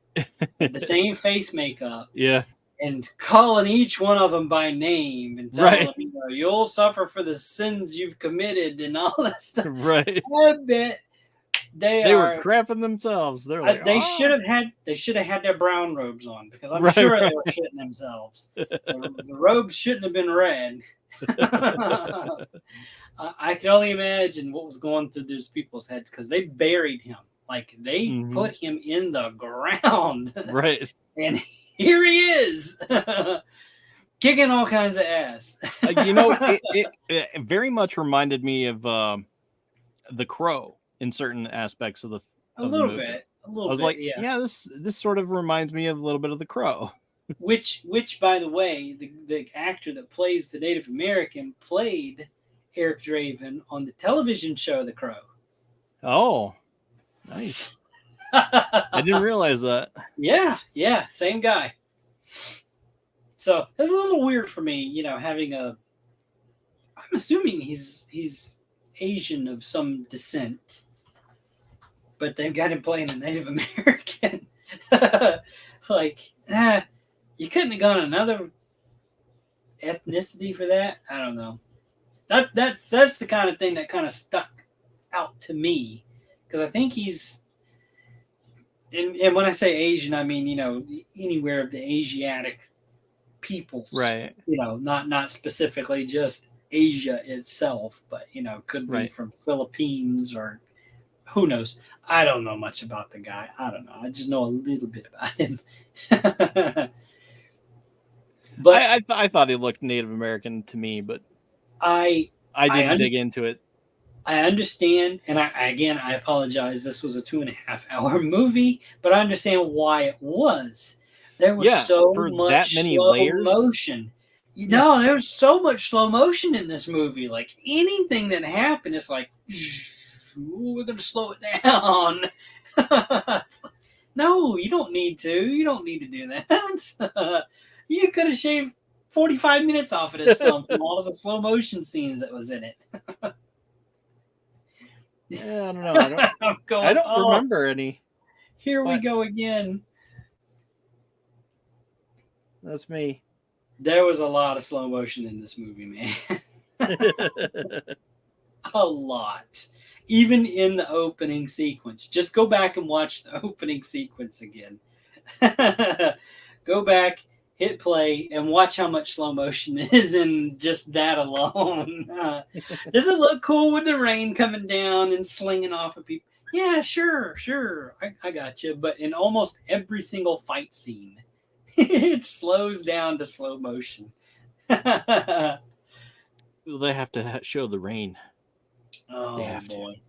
the same face makeup. Yeah. and calling each one of them by name and telling Right. them, you know, you'll suffer for the sins you've committed and all that stuff. Right. I bet They were crapping themselves. They're like, they should oh, have had their brown robes on, because I'm right, sure they right. were shitting themselves. The robes shouldn't have been red. I can only imagine what was going through those people's heads, because they buried him. Like, they Mhm. put him in the ground. Right. And here he is, kicking all kinds of ass. It very much reminded me of The Crow in certain aspects of A the little movie. bit, I was like, yeah. yeah, this sort of reminds me of a little bit of The Crow. Which, by the way, the actor that plays the Native American played Eric Draven on the television show The Crow. Oh, nice. I didn't realize that. Yeah, same guy. So it's a little weird for me, you know, having a. I'm assuming he's Asian of some descent, but they've got him playing a Native American. Like, you couldn't have gone another ethnicity for that. I don't know. That's the kind of thing that kind of stuck out to me, because I think he's. And when I say Asian, I mean, you know, anywhere of the Asiatic peoples, Right. you know, not specifically just Asia itself, but, you know, could be Right. from Philippines or who knows. I don't know much about the guy. I don't know. I just know a little bit about him. But I thought he looked Native American to me, but I didn't dig into it. I understand, and I apologize. This was a 2.5 hour movie, but I understand why it was. There was so for that much many slow layers. motion. You know, there was so much slow motion in this movie. Like, anything that happened, it's like, we're going to slow it down. It's like, no, you don't need to. You don't need to do that. You could have shaved 45 minutes off of this film from all of the slow motion scenes that was in it. Yeah, I don't know. I don't remember any. Here we go again. That's me. There was a lot of slow motion in this movie, man. A lot. Even in the opening sequence. Just go back and watch the opening sequence again. Go back, hit play, and watch how much slow motion is in just that alone. Does it look cool with the rain coming down and slinging off of people? Yeah, sure. I got you. But in almost every single fight scene, it slows down to slow motion. They have to show the rain. Oh, boy.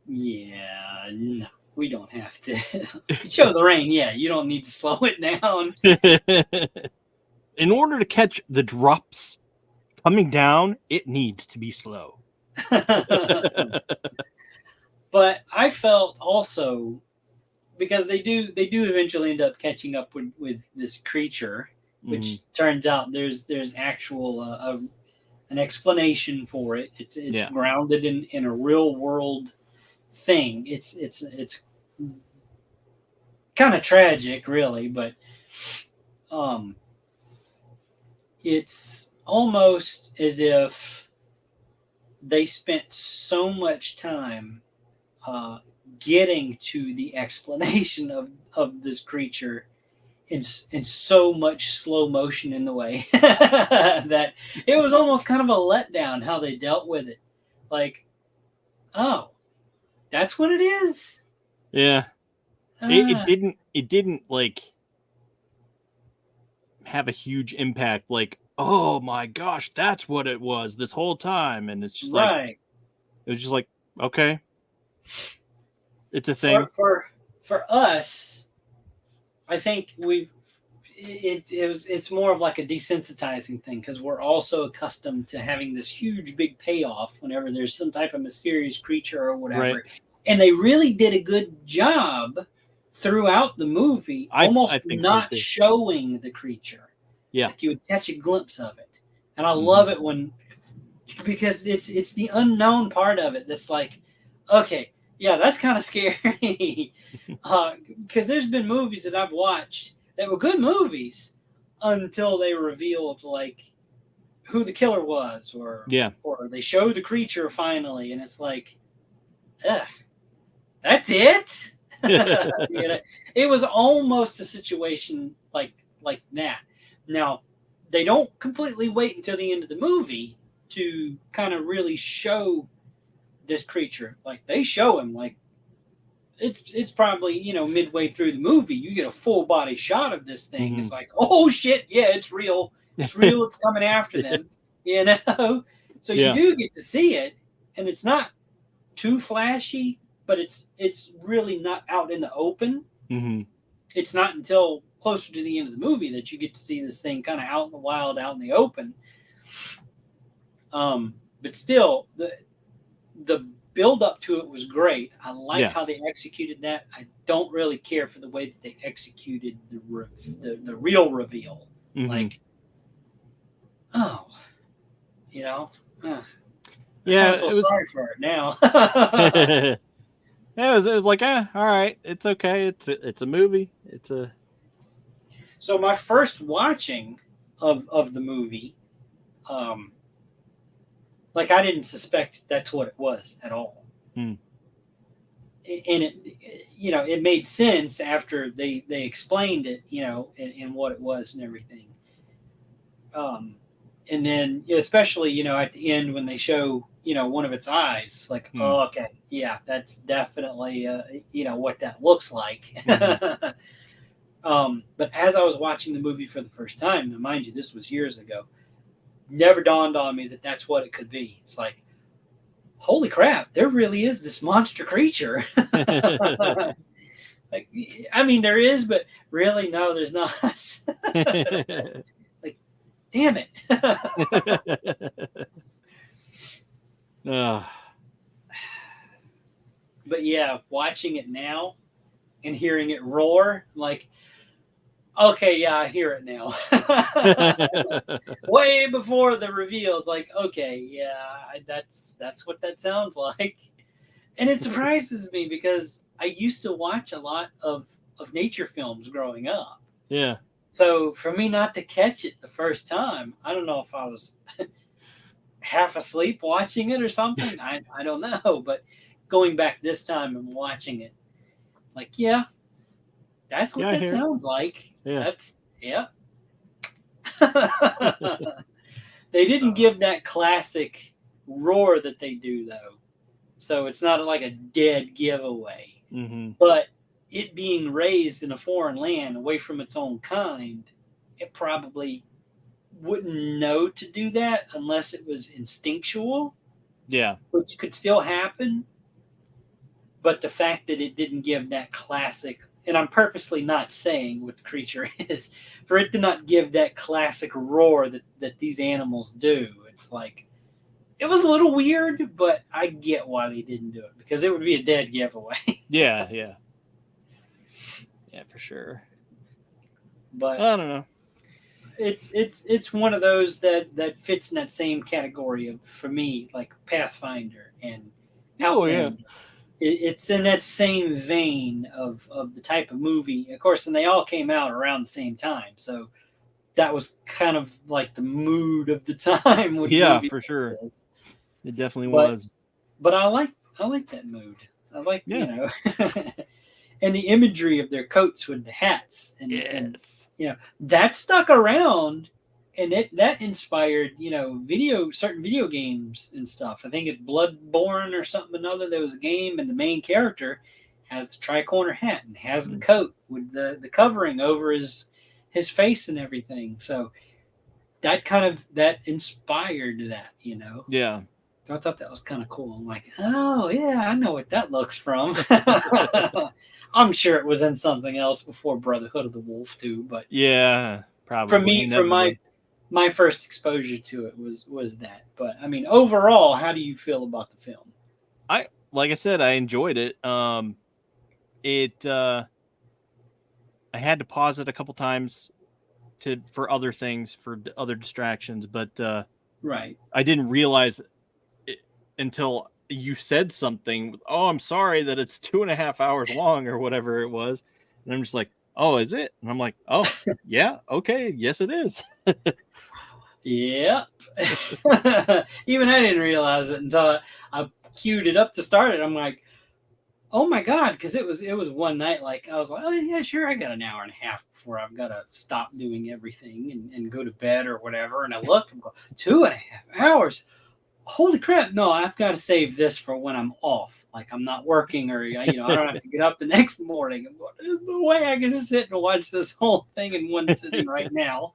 Yeah, no, we don't have to. Show the rain, yeah. You don't need to slow it down. In order to catch the drops coming down, it needs to be slow. But I felt also, because they do eventually end up catching up with this creature, which turns out there's actual an explanation for it. It's grounded in a real world thing. It's kind of tragic, really, but it's almost as if they spent so much time getting to the explanation of this creature in so much slow motion in the way that it was almost kind of a letdown how they dealt with it. Like, oh, that's what it is. Yeah. It didn't like have a huge impact. Like, oh my gosh, that's what it was this whole time. And it's just like, it was just like, okay, it's a thing. For us, I think it's more of like a desensitizing thing, because we're also accustomed to having this huge big payoff whenever there's some type of mysterious creature or whatever. Right. And they really did a good job throughout the movie, almost not showing the creature. Yeah. Like, you would catch a glimpse of it. And I love it because it's the unknown part of it that's like, okay, yeah, that's kind of scary. Because there's been movies that I've watched They were good movies until they revealed like who the killer was, or they showed the creature finally, and it's like, ugh, that's it. You know, it was almost a situation like that. Now, they don't completely wait until the end of the movie to kind of really show this creature. Like they show him like it's probably, you know, midway through the movie, you get a full body shot of this thing. Mm-hmm. It's like, oh shit, yeah, it's real. It's real. It's coming after them, you know. So you do get to see it, and it's not too flashy, but it's really not out in the open. Mm-hmm. It's not until closer to the end of the movie that you get to see this thing kind of out in the wild, out in the open. But still, the build up to it was great. I like how they executed that. I don't really care for the way that they executed the real reveal. Mm-hmm. Like, oh, you know, I feel sorry for it now. It was like, all right, it's okay. It's a movie. So my first watching of the movie, like I didn't suspect that's what it was at all. And it, you know, it made sense after they explained it, you know, and what it was and everything. And then especially, you know, at the end when they show, you know, one of its eyes, like, oh, okay, yeah, that's definitely, you know, what that looks like. Mm-hmm. But as I was watching the movie for the first time, now mind you, this was years ago, never dawned on me that that's what it could be. It's like, holy crap, there really is this monster creature. Like, I mean, there is, but really, no, there's not. Like, damn it. But yeah, watching it now and hearing it roar, like, okay, yeah, I hear it now. Way before the reveal, it's like, okay, yeah, that's what that sounds like. And it surprises me because I used to watch a lot of nature films growing up. Yeah. So for me not to catch it the first time, I don't know if I was half asleep watching it or something. I don't know. But going back this time and watching it, like, yeah, that's what that sounds like. Yeah. That's, yeah. They didn't give that classic roar that they do, though. So it's not like a dead giveaway. Mm-hmm. But it being raised in a foreign land away from its own kind, it probably wouldn't know to do that unless it was instinctual. Yeah. Which could still happen. But the fact that it didn't give that classic, and I'm purposely not saying what the creature is, for it to not give that classic roar that these animals do. It's like, it was a little weird, but I get why they didn't do it, because it would be a dead giveaway. Yeah, for sure. But I don't know. It's one of those that fits in that same category of, for me, like Pathfinder and Outlander. It's in that same vein of the type of movie, of course, and they all came out around the same time, so that was kind of like the mood of the time. Yeah, for sure. It definitely was. But I like that mood. I like, you know, and the imagery of their coats with the hats, and you know, that stuck around, and that inspired, you know, certain video games and stuff. I think it's Bloodborne or something another. There was a game, and the main character has the tricorner hat and has the coat with the covering over his face and everything. So that inspired that, you know. Yeah. I thought that was kind of cool. I'm like, oh yeah, I know what that looks from. I'm sure it was in something else before Brotherhood of the Wolf too, but yeah, probably. For me, from my first exposure to it was that. But I mean, overall, how do you feel about the film? Like I said, I enjoyed it. I had to pause it a couple times for other things, for other distractions, but right. I didn't realize it until you said something. Oh, I'm sorry that it's 2.5 hours long or whatever it was, and I'm just like, oh, is it? And I'm like, oh, yeah, okay, yes, it is. Yep. Even I didn't realize it until I queued it up to start it. I'm like, oh my god, because it was one night. Like I was like, oh yeah, sure, I got an hour and a half before I've got to stop doing everything and go to bed or whatever. And I look and go, 2.5 hours. Holy crap! No, I've got to save this for when I'm off. Like I'm not working, or I don't have to get up the next morning. I'm going, there's no way I can sit and watch this whole thing in one sitting right now.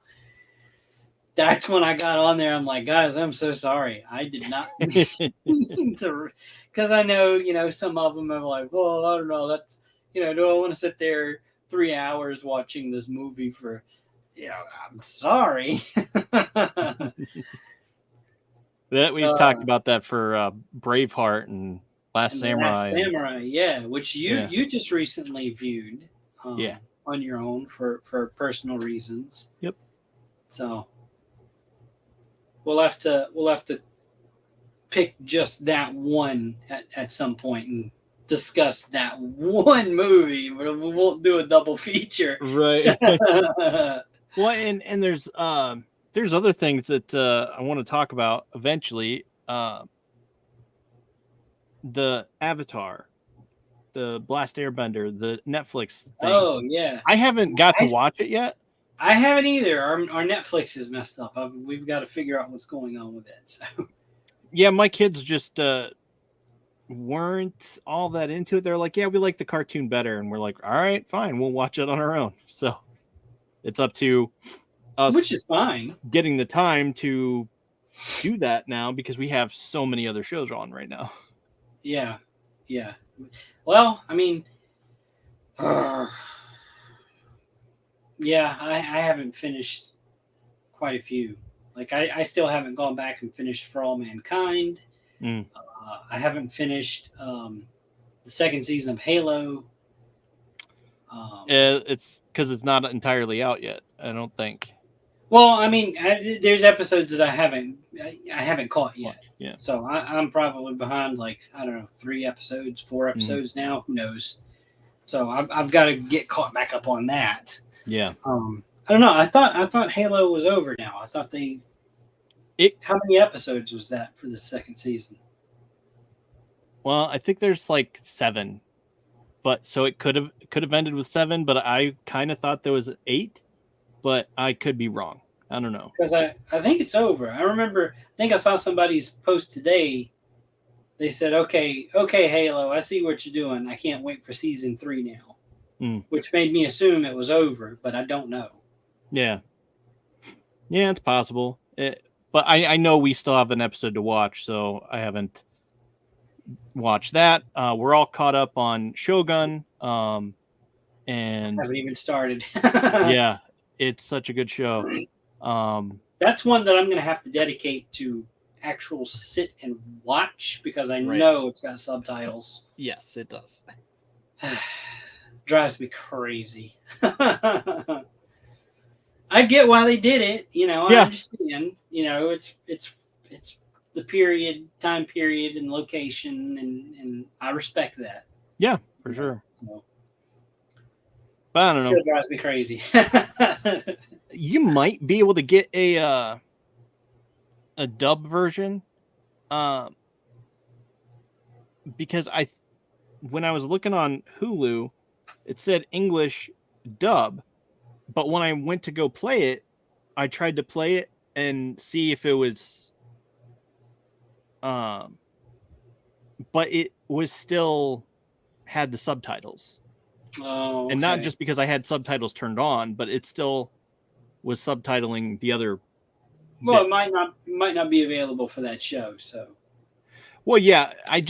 That's when I got on there. I'm like, guys, I'm so sorry. I did not mean to, because I know, some of them are like, well, I don't know. That's, do I want to sit there 3 hours watching this movie for, I'm sorry. That we've talked about that for Braveheart and Last and Samurai. Last Samurai, yeah, which you just recently viewed, yeah, on your own for personal reasons. Yep. So we'll have to pick just that one at some point and discuss that one movie, but we won't do a double feature. Right. Well, and there's other things that I want to talk about eventually. The Avatar, the Last Airbender, the Netflix thing. Oh yeah, I haven't got to watch it yet. I haven't either. Our Netflix is messed up. We've got to figure out what's going on with it. So. Yeah, my kids just weren't all that into it. They're like, yeah, we like the cartoon better, and we're like, all right, fine, we'll watch it on our own. So it's up to us, which is fine, getting the time to do that now because we have so many other shows on right now. Yeah. Well, I mean, yeah, I haven't finished quite a few. Like I still haven't gone back and finished For All Mankind. I haven't finished the second season of Halo. It's because it's not entirely out yet, I don't think. Well, I mean, there's episodes that I haven't caught yet. Yeah. So I'm probably behind, like, I don't know, 3 episodes, 4 episodes now. Who knows? So I've got to get caught back up on that. Yeah. I don't know. I thought Halo was over now. I thought how many episodes was that for the second season? Well, I think there's like 7, but so it could have ended with 7, but I kind of thought there was 8, but I could be wrong. I don't know. Because I think it's over. I think I saw somebody's post today. They said, okay, Halo, I see what you're doing. I can't wait for season 3 now. Which made me assume it was over, but I don't know. Yeah. Yeah, it's possible. But I know we still have an episode to watch, so I haven't watched that. We're all caught up on Shogun. And haven't even started. Yeah, it's such a good show. That's one that I'm going to have to dedicate to actual sit and watch because I know it's got subtitles. Yes, it does. Drives me crazy. I get why they did it. I understand. It's the time period, and location, and I respect that. Yeah, for sure. So, but I don't know. Still drives me crazy. You might be able to get a dub version, because when I was looking on Hulu, it said English dub, but when I went to go play it, I tried to play it and see if it was, but it was still had the subtitles. Oh, okay. And not just because I had subtitles turned on, but it still was subtitling the other. Well, bits. It might not be available for that show. So. Well, yeah, I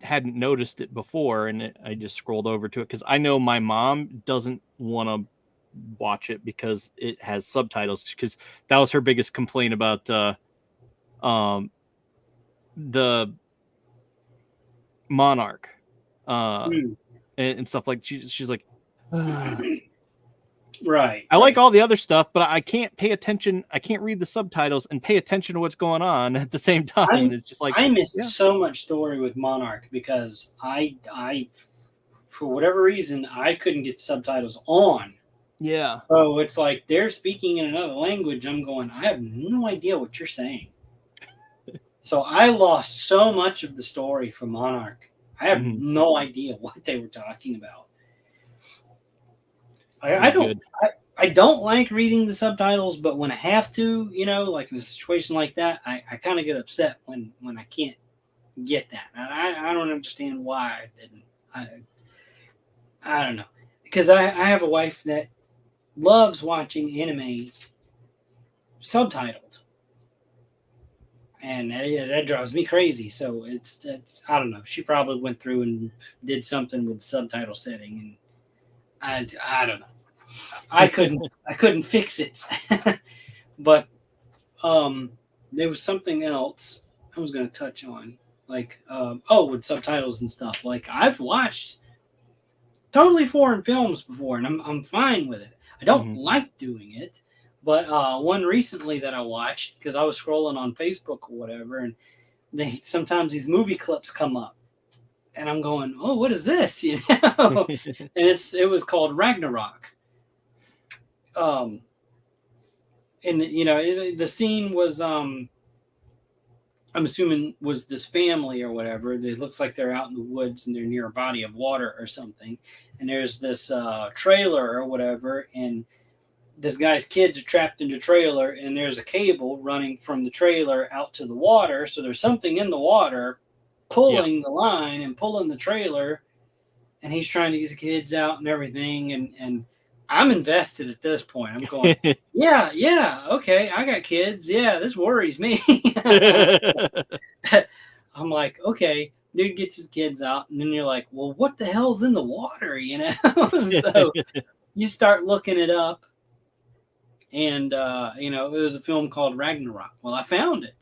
hadn't noticed it before, and I just scrolled over to it because I know my mom doesn't want to watch it because it has subtitles, because that was her biggest complaint about the Monarch and stuff like. She's like. Right. I like all the other stuff, but I can't pay attention. I can't read the subtitles and pay attention to what's going on at the same time. It's just like I missed so much story with Monarch because I for whatever reason, I couldn't get subtitles on. Yeah. So it's like they're speaking in another language. I'm going, I have no idea what you're saying. So I lost so much of the story from Monarch. I have no idea what they were talking about. I don't like reading the subtitles, but when I have to, like in a situation like that, I kind of get upset when I can't get that. I don't understand why I didn't. I don't know. Because I have a wife that loves watching anime subtitled. And that drives me crazy. So it's I don't know. She probably went through and did something with subtitle setting, and I don't know. I couldn't fix it. But there was something else I was going to touch on, like with subtitles and stuff. Like I've watched totally foreign films before, and I'm fine with it. I don't like doing it. But one recently that I watched, because I was scrolling on Facebook or whatever, and sometimes these movie clips come up, and I'm going, "Oh, what is this?" And it was called Ragnarok. And the scene was I'm assuming was this family or whatever. It looks like they're out in the woods and they're near a body of water or something, and there's this trailer or whatever, and this guy's kids are trapped in the trailer, and there's a cable running from the trailer out to the water. So there's something in the water pulling the line and pulling the trailer, and he's trying to get the kids out and everything. And I'm invested at this point. I'm going, yeah, okay, I got kids. Yeah, this worries me. I'm like, okay, dude gets his kids out, and then you're like, well, what the hell's in the water, So you start looking it up. And, it was a film called Ragnarok. Well, I found it.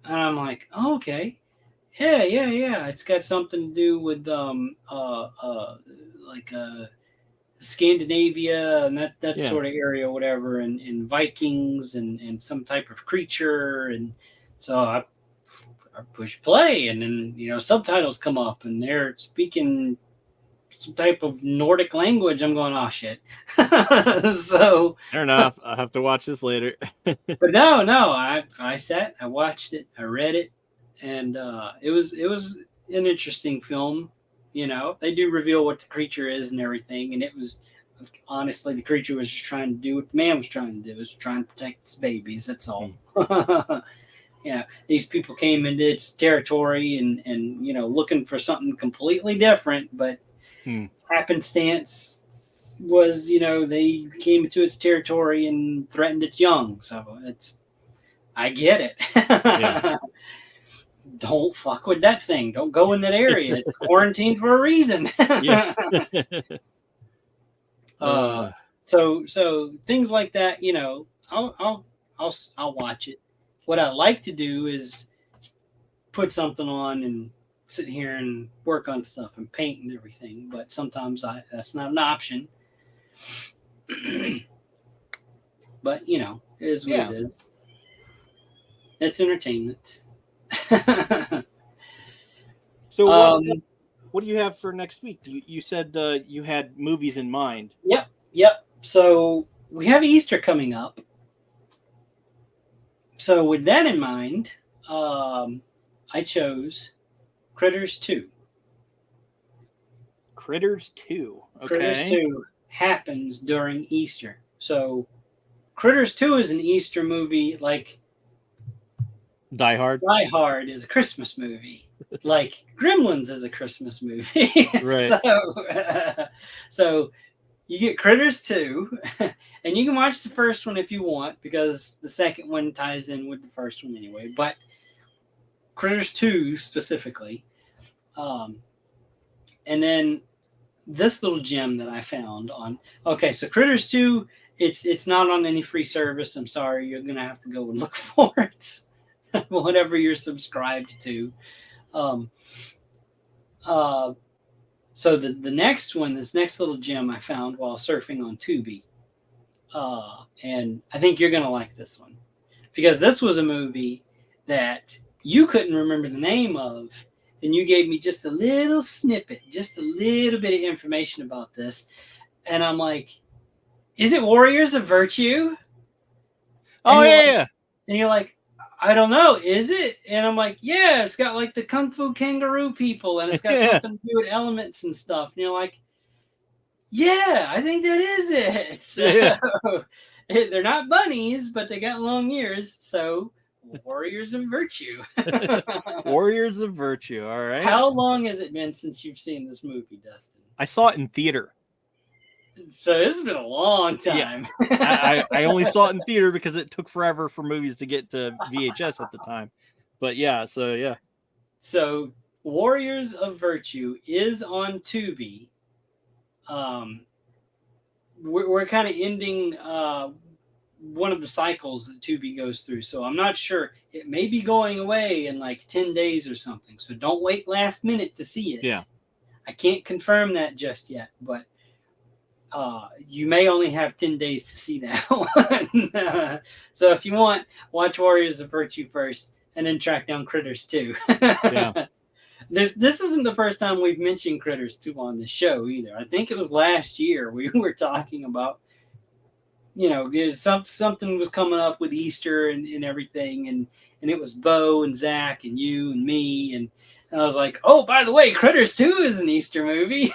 And I'm like, oh, okay. Yeah. It's got something to do with, Scandinavia and that sort of area or whatever, and Vikings and some type of creature. And so I push play, and then, subtitles come up, and they're speaking some type of Nordic language. I'm going, oh shit. So fair enough. I'll have to watch this later. But no, I sat, I watched it, I read it, and it was an interesting film. They do reveal what the creature is and everything, and it was honestly, the creature was just trying to do what the man was trying to do, was trying to protect his babies. That's all. These people came into its territory and looking for something completely different, but happenstance was, they came into its territory and threatened its young. So I get it. Don't fuck with that thing. Don't go in that area. It's quarantined for a reason. So things like that, I'll watch it. What I like to do is put something on and sit here and work on stuff and paint and everything. But sometimes that's not an option. But it is what it is. It's entertainment. So what do you have for next week? You said you had movies in mind. Yep. So we have Easter coming up. So with that in mind, I chose Critters 2. Critters 2. Okay. Critters 2 happens during Easter. So Critters 2 is an Easter movie, like Die Hard. Die Hard is a Christmas movie. Like Gremlins is a Christmas movie. Right. So you get Critters 2, and you can watch the first one if you want, because the second one ties in with the first one anyway. But Critters 2 specifically. And then this little gem that I found on. Okay, so Critters 2, it's not on any free service. I'm sorry, you're gonna have to go and look for it. Whatever you're subscribed to. So the next one, this next little gem I found while surfing on Tubi. And I think you're going to like this one, because this was a movie that you couldn't remember the name of, and you gave me just a little snippet, just a little bit of information about this, and I'm like, "Is it Warriors of Virtue?" And Oh yeah, yeah. and you're like, "I don't know, is it?" And I'm like, "Yeah, it's got like the Kung Fu Kangaroo people, and it's got Yeah. something to do with elements and stuff." And you're like, "Yeah, I think that is it." So Yeah. they're not bunnies, but they got long ears. So Warriors of Virtue. Warriors of Virtue. All right. How long has it been since you've seen this movie, Dustin? I saw it in theater. So this has been a long time. I only saw it in theater because it took forever for movies to get to VHS at the time. But yeah, so yeah. So Warriors of Virtue is on Tubi. We're kind of ending one of the cycles that Tubi goes through. So I'm not sure. It may be going away in like 10 days or something. So don't wait last minute to see it. Yeah. I can't confirm that just yet, but you may only have 10 days to see that one. So if you want, watch Warriors of Virtue first and then track down Critters 2. Yeah. This isn't the first time we've mentioned Critters 2 on the show either. I think it was last year we were talking about, something was coming up with Easter and everything, and it was Bo and Zach and you and me, and I was like, oh, by the way, Critters 2 is an Easter movie.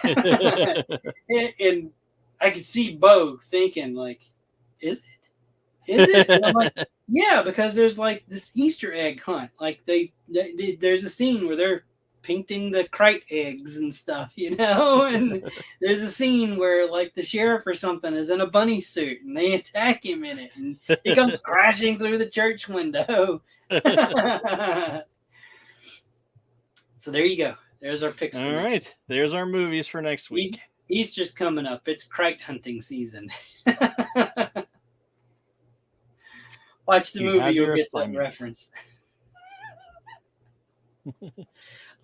And I could see Bo thinking, like, is it? Is it? And I'm like, yeah, because there's like this Easter egg hunt. Like there's a scene where they're painting the Krite eggs and stuff, and there's a scene where like the sheriff or something is in a bunny suit and they attack him in it and he comes crashing through the church window. So there you go. There's our picks. All right. There's our movies for next week. Easter's coming up. It's Krite hunting season. Watch the movie, you'll get that reference.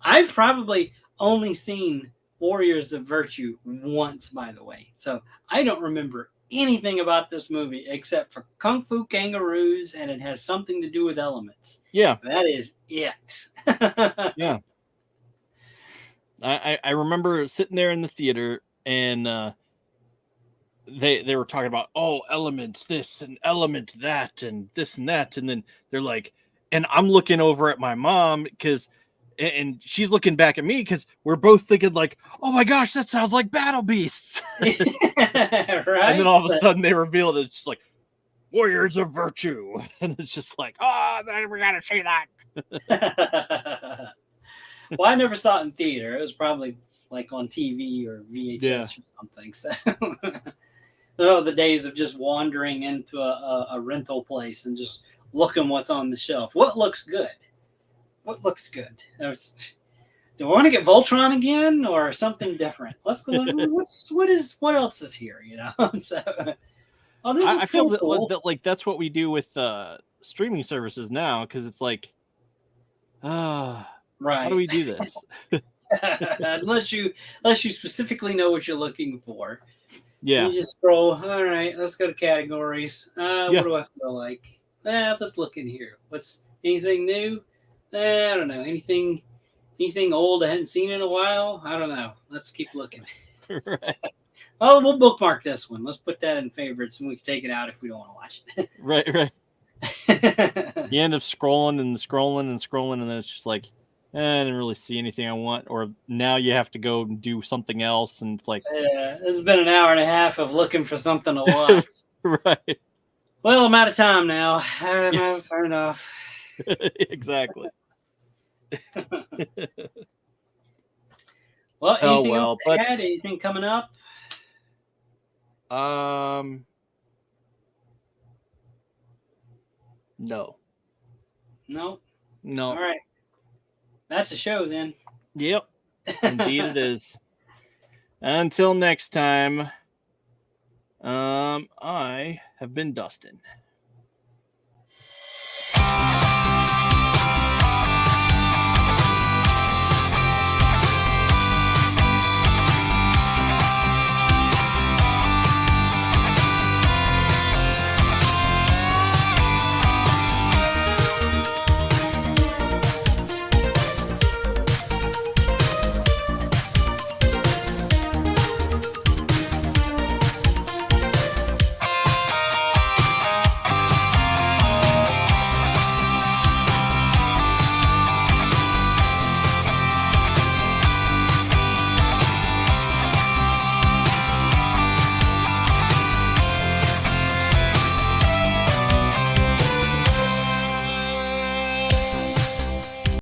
I've probably only seen Warriors of Virtue once, by the way. So I don't remember anything about this movie except for Kung Fu Kangaroos, and it has something to do with elements. Yeah. That is it. Yeah. I remember sitting there in the theater, and they were talking about, oh, elements this and element that and this and that, and then they're like, and I'm looking over at my mom because, and she's looking back at me because we're both thinking like, oh my gosh, that sounds like Battle Beasts. Right? And then all of a sudden they revealed it's just like Warriors of Virtue, and it's just like, oh, we gotta see that. Well, I never saw it in theater. It was probably like on TV or VHS or something. So, the days of just wandering into a rental place and just looking what's on the shelf. What looks good? What looks good? Do I want to get Voltron again or something different? Let's go. What else is here? So, I feel that like that's what we do with streaming services now, because it's like, right. How do we do this? unless you specifically know what you're looking for. Yeah. You just scroll. All right, let's go to categories. What do I feel like? Let's look in here. What's anything new? I don't know. Anything old I hadn't seen in a while? I don't know. Let's keep looking. Right. Oh, we'll bookmark this one. Let's put that in favorites, and we can take it out if we don't want to watch it. Right. You end up scrolling, and then it's just like, I didn't really see anything I want, or now you have to go and do something else, and it's like, it's been an hour and a half of looking for something to watch. Right. Well, I'm out of time now. That's fair enough. Exactly. Well, anything else to add? Anything coming up? No. No. All right. That's a show then. Yep. Indeed it is. Until next time, I have been Dustin.